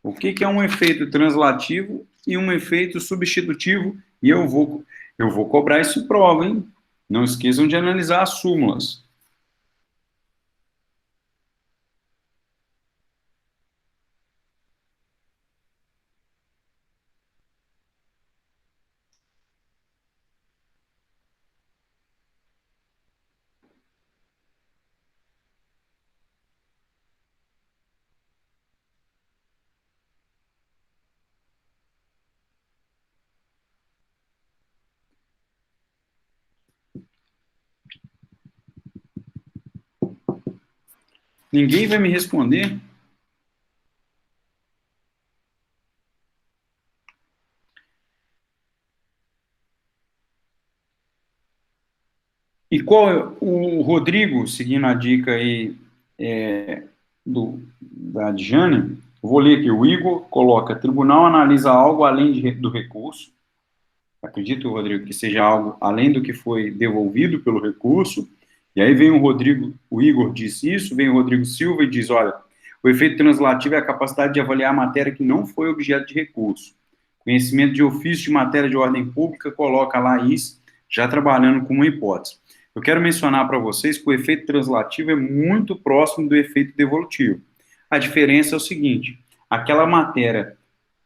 o que é um efeito translativo e um efeito substitutivo, e eu vou cobrar isso em prova, hein? Não esqueçam de analisar as súmulas. Ninguém vai me responder? E qual é o Rodrigo, seguindo a dica aí da Adjane, vou ler aqui, o Igor coloca, tribunal analisa algo além do recurso, Acredito, Rodrigo, que seja algo além do que foi devolvido pelo recurso. E aí vem o Rodrigo, o Igor diz isso, vem o Rodrigo Silva e diz, olha, o efeito translativo é a capacidade de avaliar a matéria que não foi objeto de recurso. Conhecimento de ofício de matéria de ordem pública coloca a Laís já trabalhando com uma hipótese. Eu quero mencionar para vocês que o efeito translativo é muito próximo do efeito devolutivo. A diferença é o seguinte, aquela matéria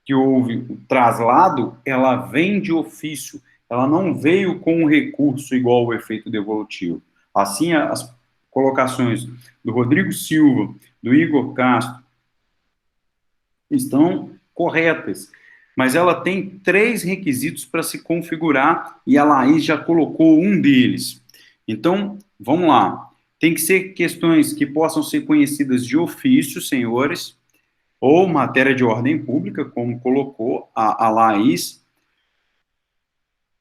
que houve o traslado, ela vem de ofício, ela não veio com um recurso igual ao efeito devolutivo. Assim, as colocações do Rodrigo Silva, do Igor Castro, estão corretas, mas ela tem 3 requisitos para se configurar e a Laís já colocou um deles. Então, vamos lá. Tem que ser questões que possam ser conhecidas de ofício, senhores, ou matéria de ordem pública, como colocou a Laís.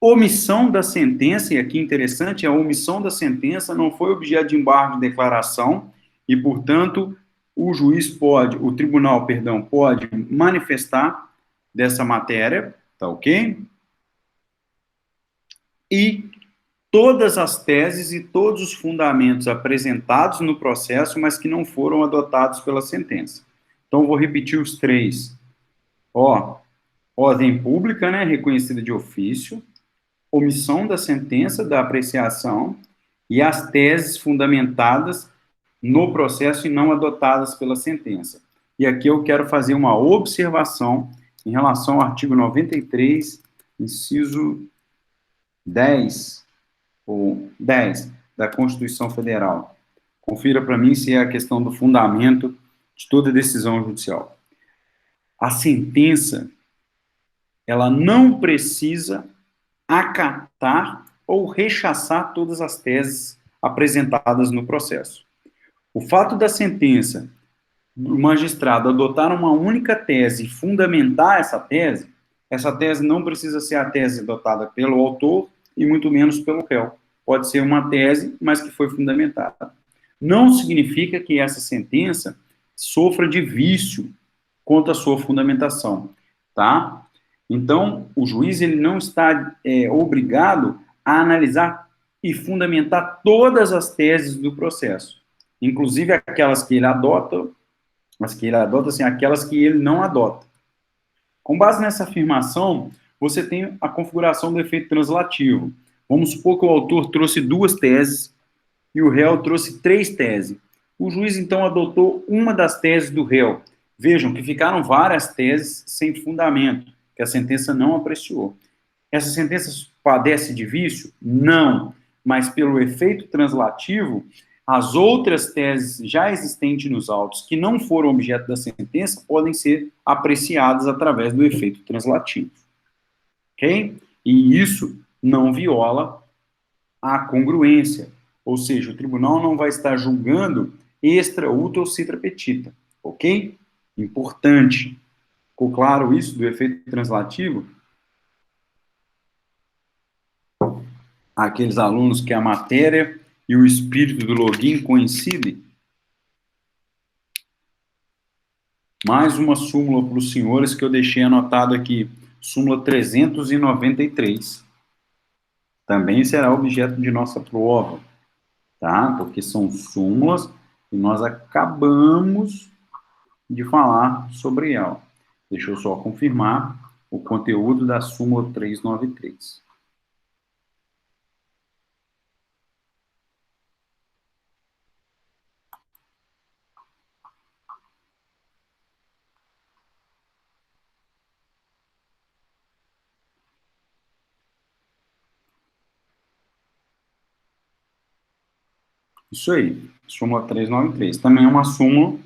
Omissão da sentença, e aqui interessante, a omissão da sentença não foi objeto de embargo de declaração, e, portanto, o tribunal, perdão, pode manifestar dessa matéria, tá ok? E todas as teses e todos os fundamentos apresentados no processo, mas que não foram adotados pela sentença. Então, vou repetir os 3. Ordem pública, né, reconhecida de ofício, omissão da sentença da apreciação e as teses fundamentadas no processo e não adotadas pela sentença. E aqui eu quero fazer uma observação em relação ao artigo 93, inciso 10, ou 10, da Constituição Federal. Confira para mim se é a questão do fundamento de toda decisão judicial. A sentença, ela não precisa acatar ou rechaçar todas as teses apresentadas no processo. O fato da sentença do magistrado adotar uma única tese e fundamentar essa tese não precisa ser a tese adotada pelo autor e muito menos pelo réu. Pode ser uma tese, mas que foi fundamentada. Não significa que essa sentença sofra de vício quanto à sua fundamentação, tá? Então, o juiz ele não está obrigado a analisar e fundamentar todas as teses do processo, inclusive aquelas que ele adota, aquelas que ele não adota. Com base nessa afirmação, você tem a configuração do efeito translativo. Vamos supor que o autor trouxe 2 teses e o réu trouxe 3 teses. O juiz, então, adotou uma das teses do réu. Vejam que ficaram várias teses sem fundamento, que a sentença não apreciou. Essa sentença padece de vício? Não. Mas pelo efeito translativo, as outras teses já existentes nos autos, que não foram objeto da sentença, podem ser apreciadas através do efeito translativo. Ok? E isso não viola a congruência. Ou seja, o tribunal não vai estar julgando extra, ultra ou citra petita. Ok? Importante. Ficou claro isso do efeito translativo? Aqueles alunos que a matéria e o espírito do login coincidem? Mais uma súmula para os senhores que eu deixei anotado aqui. Súmula 393. Também será objeto de nossa prova, tá? Porque são súmulas e nós acabamos de falar sobre ela. Deixa eu só confirmar o conteúdo da súmula 393. Isso aí, súmula 393. Também é uma súmula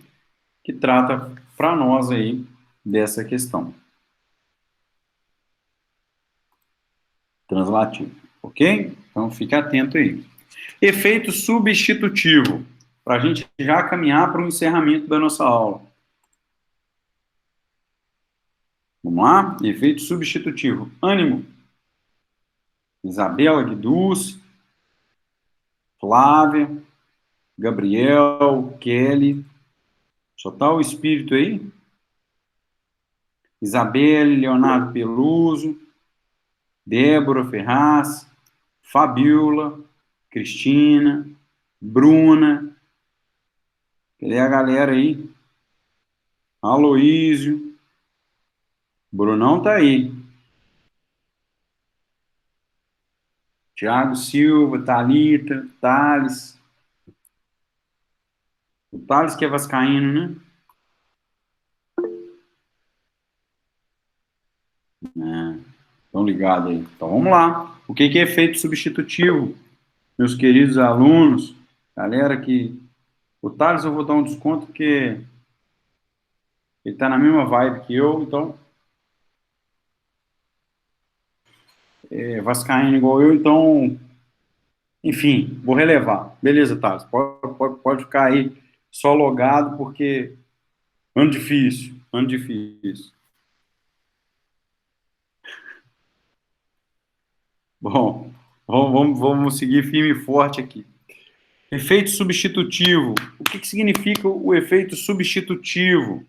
que trata para nós aí dessa questão. Translativo, ok? Então, fique atento aí. Efeito substitutivo, para a gente já caminhar para o encerramento da nossa aula. Vamos lá? Efeito substitutivo. Ânimo. Isabela Guiduz, Flávia, Gabriel, Kelly. Só tá o espírito aí? Isabelle, Leonardo Peluso, Débora Ferraz, Fabiola, Cristina, Bruna, cadê a galera aí? Aloísio, Brunão tá aí. Tiago Silva, Thalita, Thales. O Thales que é vascaíno, né? Estão ligados aí. Então vamos lá. O que é efeito substitutivo? Meus queridos alunos, galera que... O Thales eu vou dar um desconto porque ele tá na mesma vibe que eu, então... É vascaíno igual eu, então... Enfim, vou relevar. Beleza, Thales. Pode ficar aí só logado, porque ano difícil, ano difícil. Bom, vamos seguir firme e forte aqui. Efeito substitutivo. O que significa o efeito substitutivo?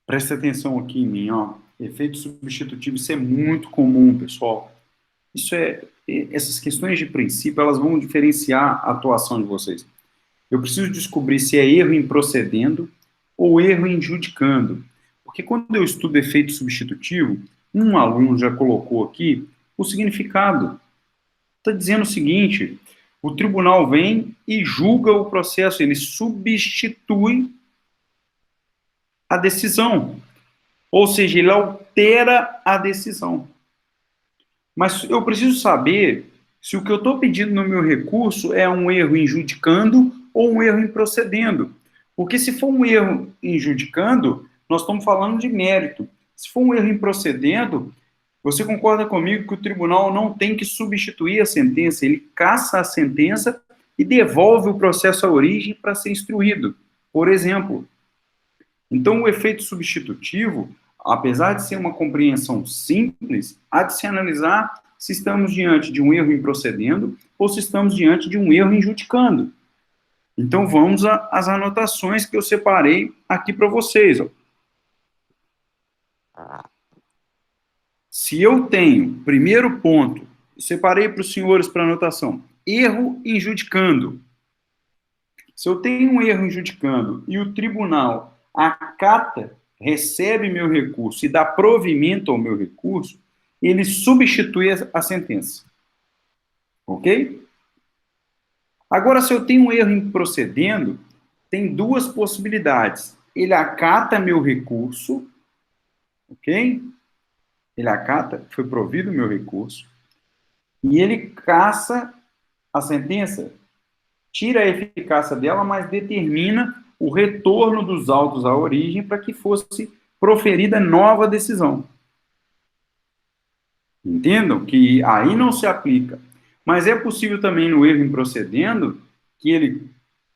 Presta atenção aqui em mim, ó. Efeito substitutivo, isso é muito comum, pessoal. Essas questões de princípio, elas vão diferenciar a atuação de vocês. Eu preciso descobrir se é erro em procedendo ou erro em judicando. Porque quando eu estudo efeito substitutivo, um aluno já colocou aqui o significado. Está dizendo o seguinte: o tribunal vem e julga o processo, ele substitui a decisão. Ou seja, ele altera a decisão. Mas eu preciso saber se o que eu estou pedindo no meu recurso é um erro em judicando ou um erro em procedendo. Porque se for um erro em judicando, nós estamos falando de mérito. Se for um erro em procedendo, você concorda comigo que o tribunal não tem que substituir a sentença, ele caça a sentença e devolve o processo à origem para ser instruído, por exemplo. Então, o efeito substitutivo, apesar de ser uma compreensão simples, há de se analisar se estamos diante de um erro em procedendo ou se estamos diante de um erro em judicando. Então, vamos às anotações que eu separei aqui para vocês. Ó. Se eu tenho, primeiro ponto, separei para os senhores para anotação, erro em judicando. Se eu tenho um erro em judicando e o tribunal acata, recebe meu recurso e dá provimento ao meu recurso, ele substitui a sentença. Ok? Agora, se eu tenho um erro em procedendo, tem duas possibilidades. Ele acata meu recurso, ok? Ele acata, foi provido o meu recurso, e ele caça a sentença, tira a eficácia dela, mas determina o retorno dos autos à origem para que fosse proferida nova decisão. Entendam que aí não se aplica. Mas é possível também no erro em procedendo que ele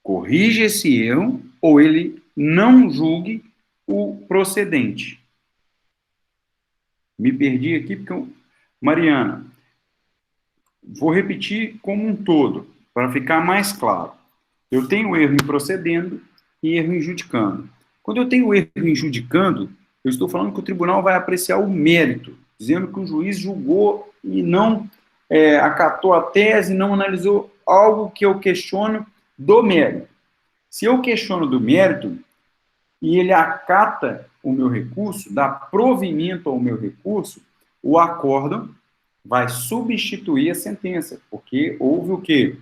corrija esse erro ou ele não julgue o procedente. Me perdi aqui porque Mariana, vou repetir como um todo, para ficar mais claro. Eu tenho erro em procedendo e erro em judicando. Quando eu tenho erro em judicando, eu estou falando que o tribunal vai apreciar o mérito, dizendo que o juiz julgou e não acatou a tese, não analisou algo que eu questiono do mérito. Se eu questiono do mérito e ele acata o meu recurso, dá provimento ao meu recurso, o acórdão vai substituir a sentença, porque houve o quê?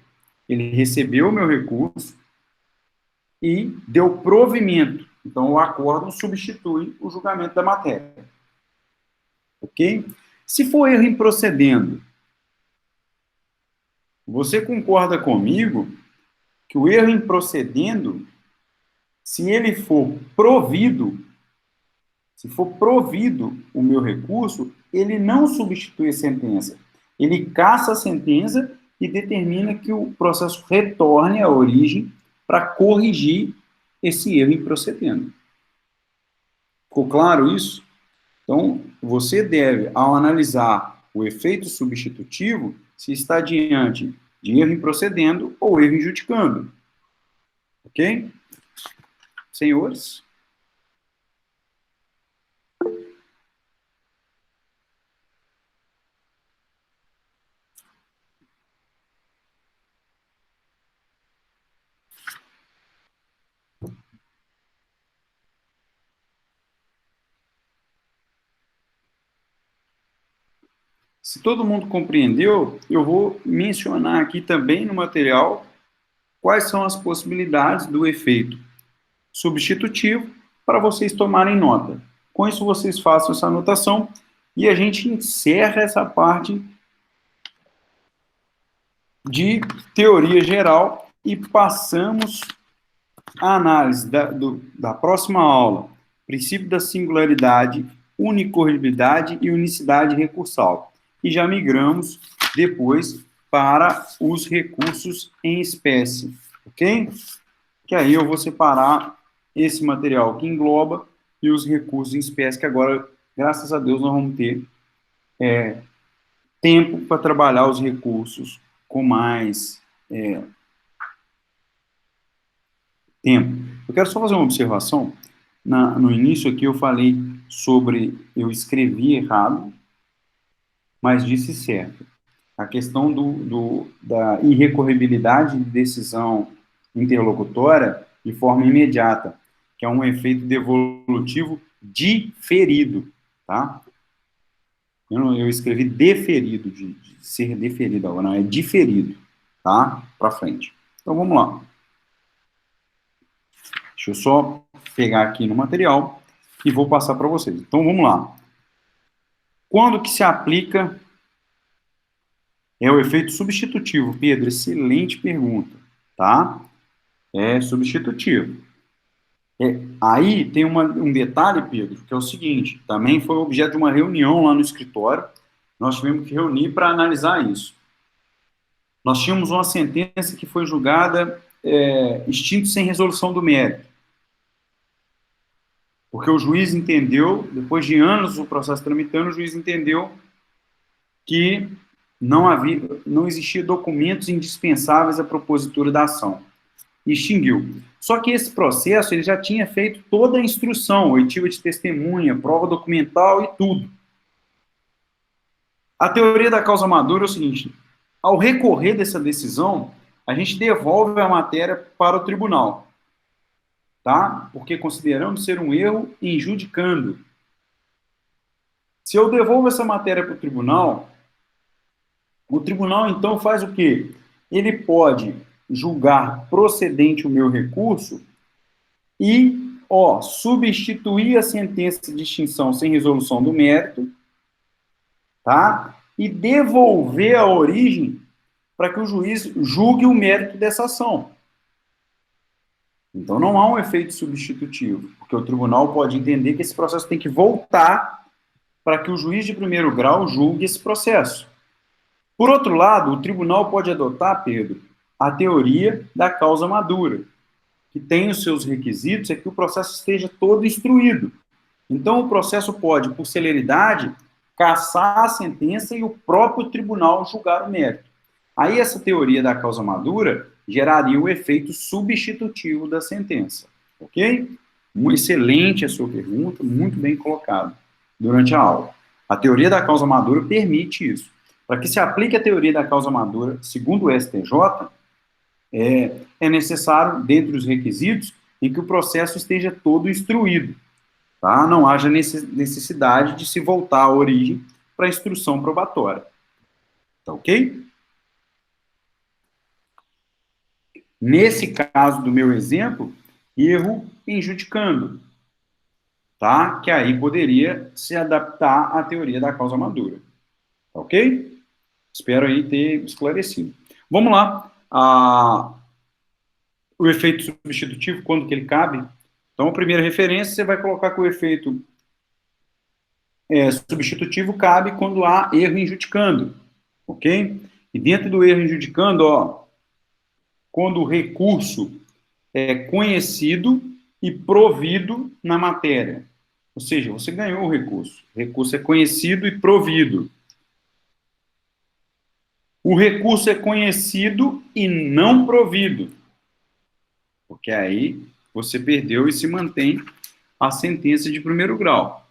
Ele recebeu o meu recurso e deu provimento. Então, o acórdão substitui o julgamento da matéria. Ok? Se for erro em procedendo, você concorda comigo que o erro em procedendo, se ele for provido, se for provido o meu recurso, ele não substitui a sentença. Ele caça a sentença e determina que o processo retorne à origem para corrigir esse erro em procedendo. Ficou claro isso? Então, você deve, ao analisar o efeito substitutivo, se está diante de erro em procedendo ou erro em judicando. Ok? senhores? Se todo mundo compreendeu, eu vou mencionar aqui também no material quais são as possibilidades do efeito substitutivo para vocês tomarem nota. Com isso, vocês façam essa anotação e a gente encerra essa parte de teoria geral e passamos à análise da próxima aula, princípio da singularidade, unicorribilidade e unicidade recursal. E já migramos depois para os recursos em espécie, ok? Que aí eu vou separar esse material que engloba e os recursos em espécie, que agora, graças a Deus, nós vamos ter tempo para trabalhar os recursos com mais tempo. Eu quero só fazer uma observação. No início aqui eu falei sobre, eu escrevi errado, mas disse certo. A questão da irrecorribilidade de decisão interlocutória de forma imediata, que é um efeito devolutivo diferido, tá? Eu escrevi deferido, de ser deferido agora, não, é diferido, tá? Para frente. Então, vamos lá. Deixa eu só pegar aqui no material e vou passar para vocês. Então, vamos lá. Quando que se aplica o efeito substitutivo? Pedro, excelente pergunta, tá? É substitutivo. Aí tem um detalhe, Pedro, que é o seguinte, também foi objeto de uma reunião lá no escritório, nós tivemos que reunir para analisar isso. Nós tínhamos uma sentença que foi julgada extinto sem resolução do mérito. Porque o juiz entendeu, depois de anos o processo tramitando, o juiz entendeu que não existia documentos indispensáveis à propositura da ação. Extinguiu. Só que esse processo ele já tinha feito toda a instrução, oitiva de testemunha, prova documental e tudo. A teoria da causa madura é o seguinte: ao recorrer dessa decisão, a gente devolve a matéria para o tribunal, tá? Porque consideramos ser um erro injudicando. Se eu devolvo essa matéria para o tribunal então faz o quê? Ele pode julgar procedente o meu recurso e, substituir a sentença de extinção sem resolução do mérito, tá? E devolver a origem para que o juiz julgue o mérito dessa ação. Então, não há um efeito substitutivo, porque o tribunal pode entender que esse processo tem que voltar para que o juiz de primeiro grau julgue esse processo. Por outro lado, o tribunal pode adotar, Pedro, a teoria da causa madura, que tem os seus requisitos, é que o processo esteja todo instruído. Então, o processo pode, por celeridade, cassar a sentença e o próprio tribunal julgar o mérito. Aí, essa teoria da causa madura geraria o efeito substitutivo da sentença. Ok? Excelente a sua pergunta, muito bem colocado durante a aula. A teoria da causa madura permite isso. Para que se aplique a teoria da causa madura, segundo o STJ, é necessário, dentre os requisitos, em que o processo esteja todo instruído, tá? Não haja necessidade de se voltar à origem para a instrução probatória. Tá ok? Nesse caso do meu exemplo, erro injudicando, tá? Que aí poderia se adaptar à teoria da causa madura. Tá ok? Espero aí ter esclarecido. Vamos lá. O efeito substitutivo, quando que ele cabe? Então, a primeira referência, você vai colocar que o efeito substitutivo cabe quando há erro injudicando, ok? E dentro do erro injudicando, quando o recurso é conhecido e provido na matéria. Ou seja, você ganhou o recurso. O recurso é conhecido e provido. O recurso é conhecido e não provido. Porque aí você perdeu e se mantém a sentença de primeiro grau,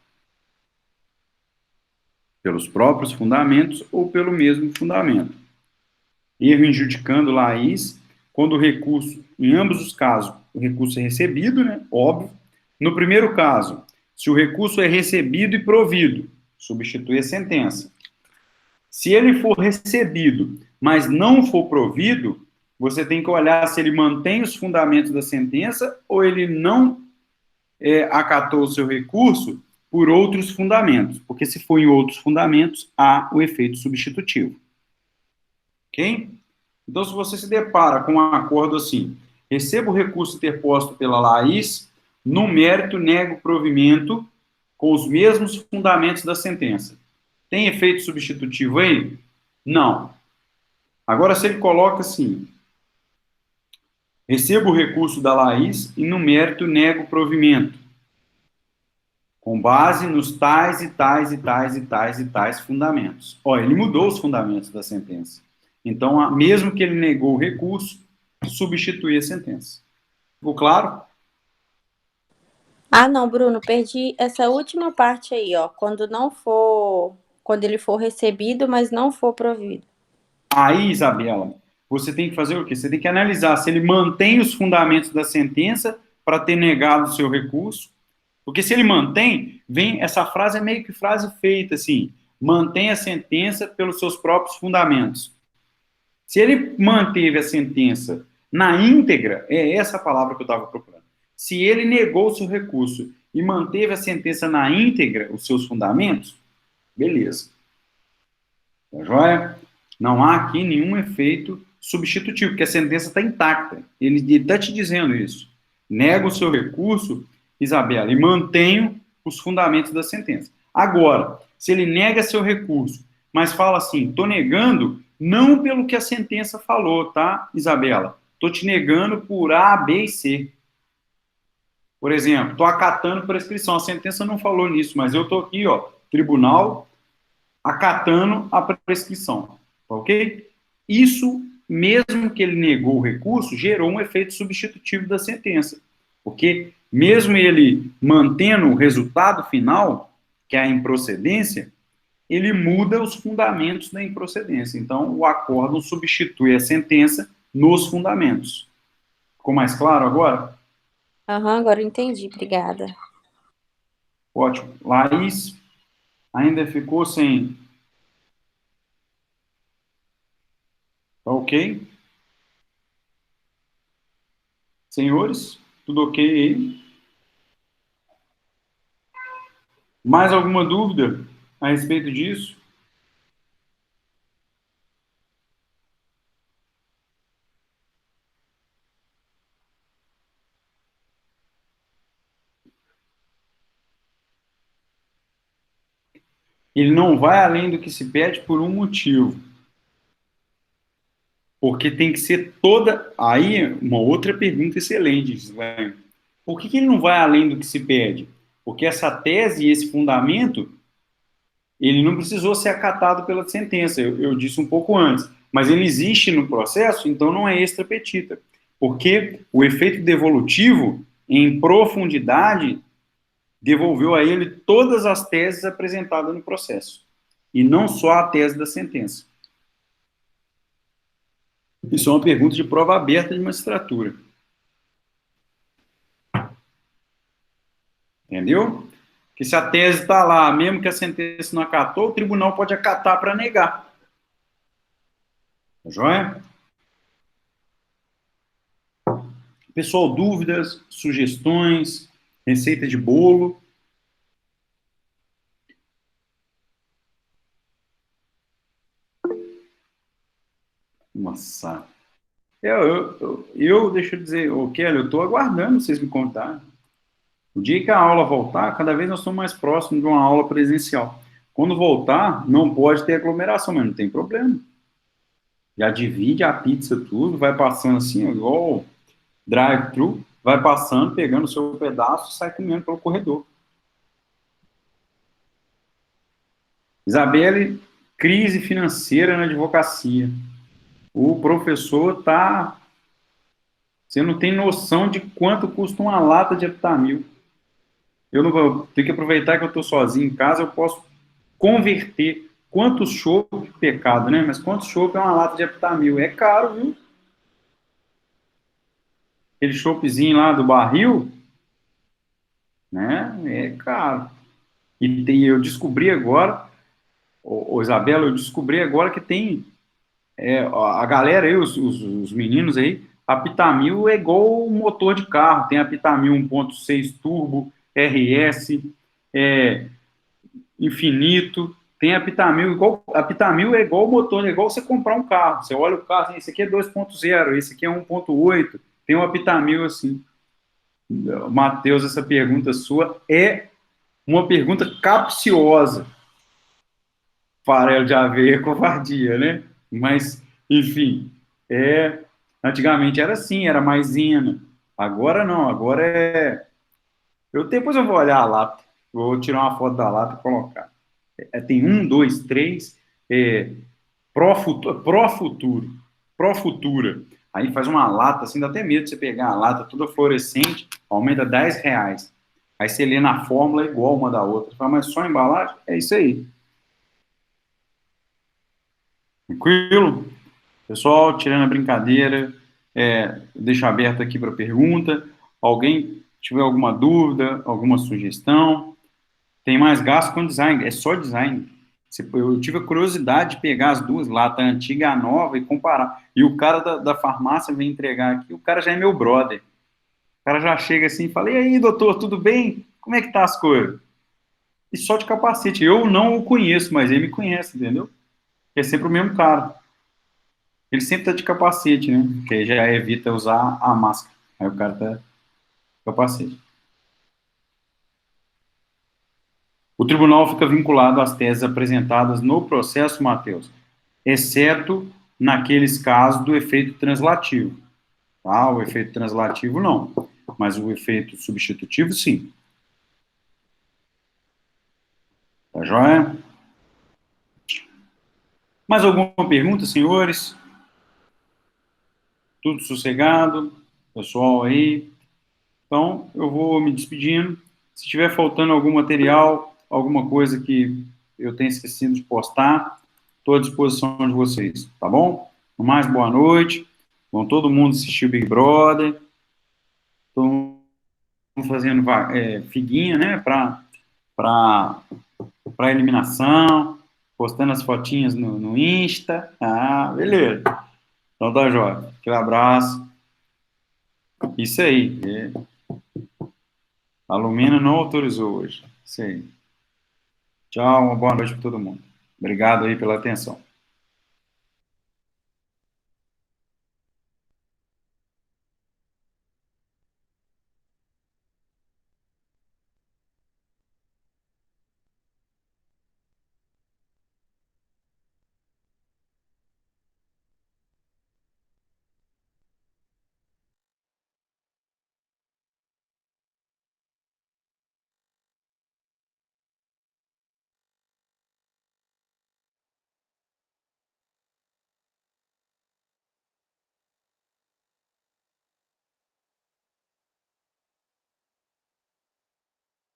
pelos próprios fundamentos ou pelo mesmo fundamento. Erro injudicando Laís, quando o recurso, em ambos os casos, o recurso é recebido, né? Óbvio. No primeiro caso, se o recurso é recebido e provido, substitui a sentença. Se ele for recebido, mas não for provido, você tem que olhar se ele mantém os fundamentos da sentença ou ele não acatou o seu recurso por outros fundamentos, porque se for em outros fundamentos, há o efeito substitutivo. Ok? Então, se você se depara com um acordo assim, recebo o recurso interposto pela Laís, no mérito nego o provimento com os mesmos fundamentos da sentença. Tem efeito substitutivo aí? Não. Agora, se ele coloca assim, recebo o recurso da Laís e no mérito nego o provimento, com base nos tais e tais e tais e tais e tais fundamentos. Olha, ele mudou os fundamentos da sentença. Então, mesmo que ele negou o recurso, substitui a sentença. Ficou claro? Ah, não, Bruno, perdi essa última parte aí, ó. Quando ele for recebido, mas não for provido. Aí, Isabela, você tem que fazer o quê? Você tem que analisar se ele mantém os fundamentos da sentença para ter negado o seu recurso. Porque se ele mantém, vem essa frase é meio que frase feita, assim, mantém a sentença pelos seus próprios fundamentos. Se ele manteve a sentença na íntegra, é essa a palavra que eu estava procurando. Se ele negou o seu recurso e manteve a sentença na íntegra, os seus fundamentos, beleza. Tá joia? Não há aqui nenhum efeito substitutivo, porque a sentença está intacta. Ele está te dizendo isso. Nego o seu recurso, Isabela, e mantenho os fundamentos da sentença. Agora, se ele nega seu recurso, mas fala assim, estou negando não pelo que a sentença falou, tá, Isabela? Estou te negando por A, B e C. Por exemplo, estou acatando prescrição. A sentença não falou nisso, mas eu estou aqui, ó, tribunal, acatando a prescrição. Ok? Isso, mesmo que ele negou o recurso, gerou um efeito substitutivo da sentença. Porque, mesmo ele mantendo o resultado final, que é a improcedência, ele muda os fundamentos da improcedência. Então, o acórdão substitui a sentença nos fundamentos. Ficou mais claro agora? Aham, agora eu entendi, obrigada. Ótimo. Laís ainda ficou sem. Tá ok? Senhores, tudo ok aí? Mais alguma dúvida a respeito disso? Ele não vai além do que se pede por um motivo. Porque tem que ser toda. Aí, uma outra pergunta excelente, Gislaine. Por que ele não vai além do que se pede? Porque essa tese e esse fundamento, ele não precisou ser acatado pela sentença, eu disse um pouco antes. Mas ele existe no processo, então não é extra petita. Porque o efeito devolutivo, em profundidade, devolveu a ele todas as teses apresentadas no processo. E não só a tese da sentença. Isso é uma pergunta de prova aberta de magistratura. Entendeu? Que se a tese está lá, mesmo que a sentença não acatou, o tribunal pode acatar para negar. Tá joia? Pessoal, dúvidas, sugestões, receita de bolo? Nossa. Deixa eu dizer, Kelly, eu estou aguardando vocês me contarem. O dia que a aula voltar, cada vez nós estamos mais próximos de uma aula presencial. Quando voltar, não pode ter aglomeração, mas não tem problema. Já divide a pizza tudo, vai passando assim, igual drive-thru, vai passando, pegando o seu pedaço e sai comendo pelo corredor. Isabelle, crise financeira na advocacia. O professor está Você não tem noção de quanto custa uma lata de Aptamil. Eu não vou ter que aproveitar que eu estou sozinho em casa, eu posso converter quantos chopp, pecado, né? Mas quantos chopp é uma lata de Aptamil? É caro, viu? Aquele choppzinho lá do barril, né? É caro. Eu descobri agora, Isabela, eu descobri agora que tem a galera aí, os meninos aí, a Pitamil é igual um motor de carro. Tem a Pitamil 1.6 Turbo, RS, é, Infinito. Tem a Pitamil, a Pitamil é igual o motor, é igual você comprar um carro. Você olha o carro, assim, esse aqui é 2.0, esse aqui é 1.8. Tem uma Pitamil assim. Matheus, essa pergunta sua é uma pergunta capciosa. Farelo de aveia é covardia, né? Mas, enfim, antigamente era assim, era maisena. Agora não, agora é. Depois eu vou olhar a lata, vou tirar uma foto da lata e colocar. Tem um, dois, três, é, Pro Futuro, Pro Futura. Aí faz uma lata, assim, dá até medo de você pegar a lata toda fluorescente, aumenta R$ 10. Aí você lê na fórmula igual uma da outra. Você fala, mas só embalagem? É isso aí. Tranquilo? Pessoal, tirando a brincadeira, deixo aberto aqui para pergunta. Alguém tiver alguma dúvida, alguma sugestão? Tem mais gasto com design, é só design. Eu tive a curiosidade de pegar as duas latas, a antiga e a nova, e comparar. E o cara da farmácia vem entregar aqui, o cara já é meu brother. O cara já chega assim e fala, e aí, doutor, tudo bem? Como é que tá as coisas? E só de capacete. Eu não o conheço, mas ele me conhece, entendeu? É sempre o mesmo cara. Ele sempre tá de capacete, né? Porque aí já evita usar a máscara. Aí o cara tá de capacete. O tribunal fica vinculado às teses apresentadas no processo, Matheus, exceto naqueles casos do efeito translativo. Tá? O efeito translativo não, mas o efeito substitutivo sim. Tá joia? Mais alguma pergunta, senhores? Tudo sossegado? Pessoal aí? Então, eu vou me despedindo. Se tiver faltando algum material, alguma coisa que eu tenha esquecido de postar, estou à disposição de vocês, tá bom? No mais, boa noite. Vão todo mundo assistir o Big Brother. Todo mundo fazendo figuinha, né, para eliminação, postando as fotinhas no Insta. Ah, beleza. Então tá, jóia. Aquele abraço. Isso aí. A Lumina não autorizou hoje. Isso aí. Tchau, uma boa noite para todo mundo. Obrigado aí pela atenção.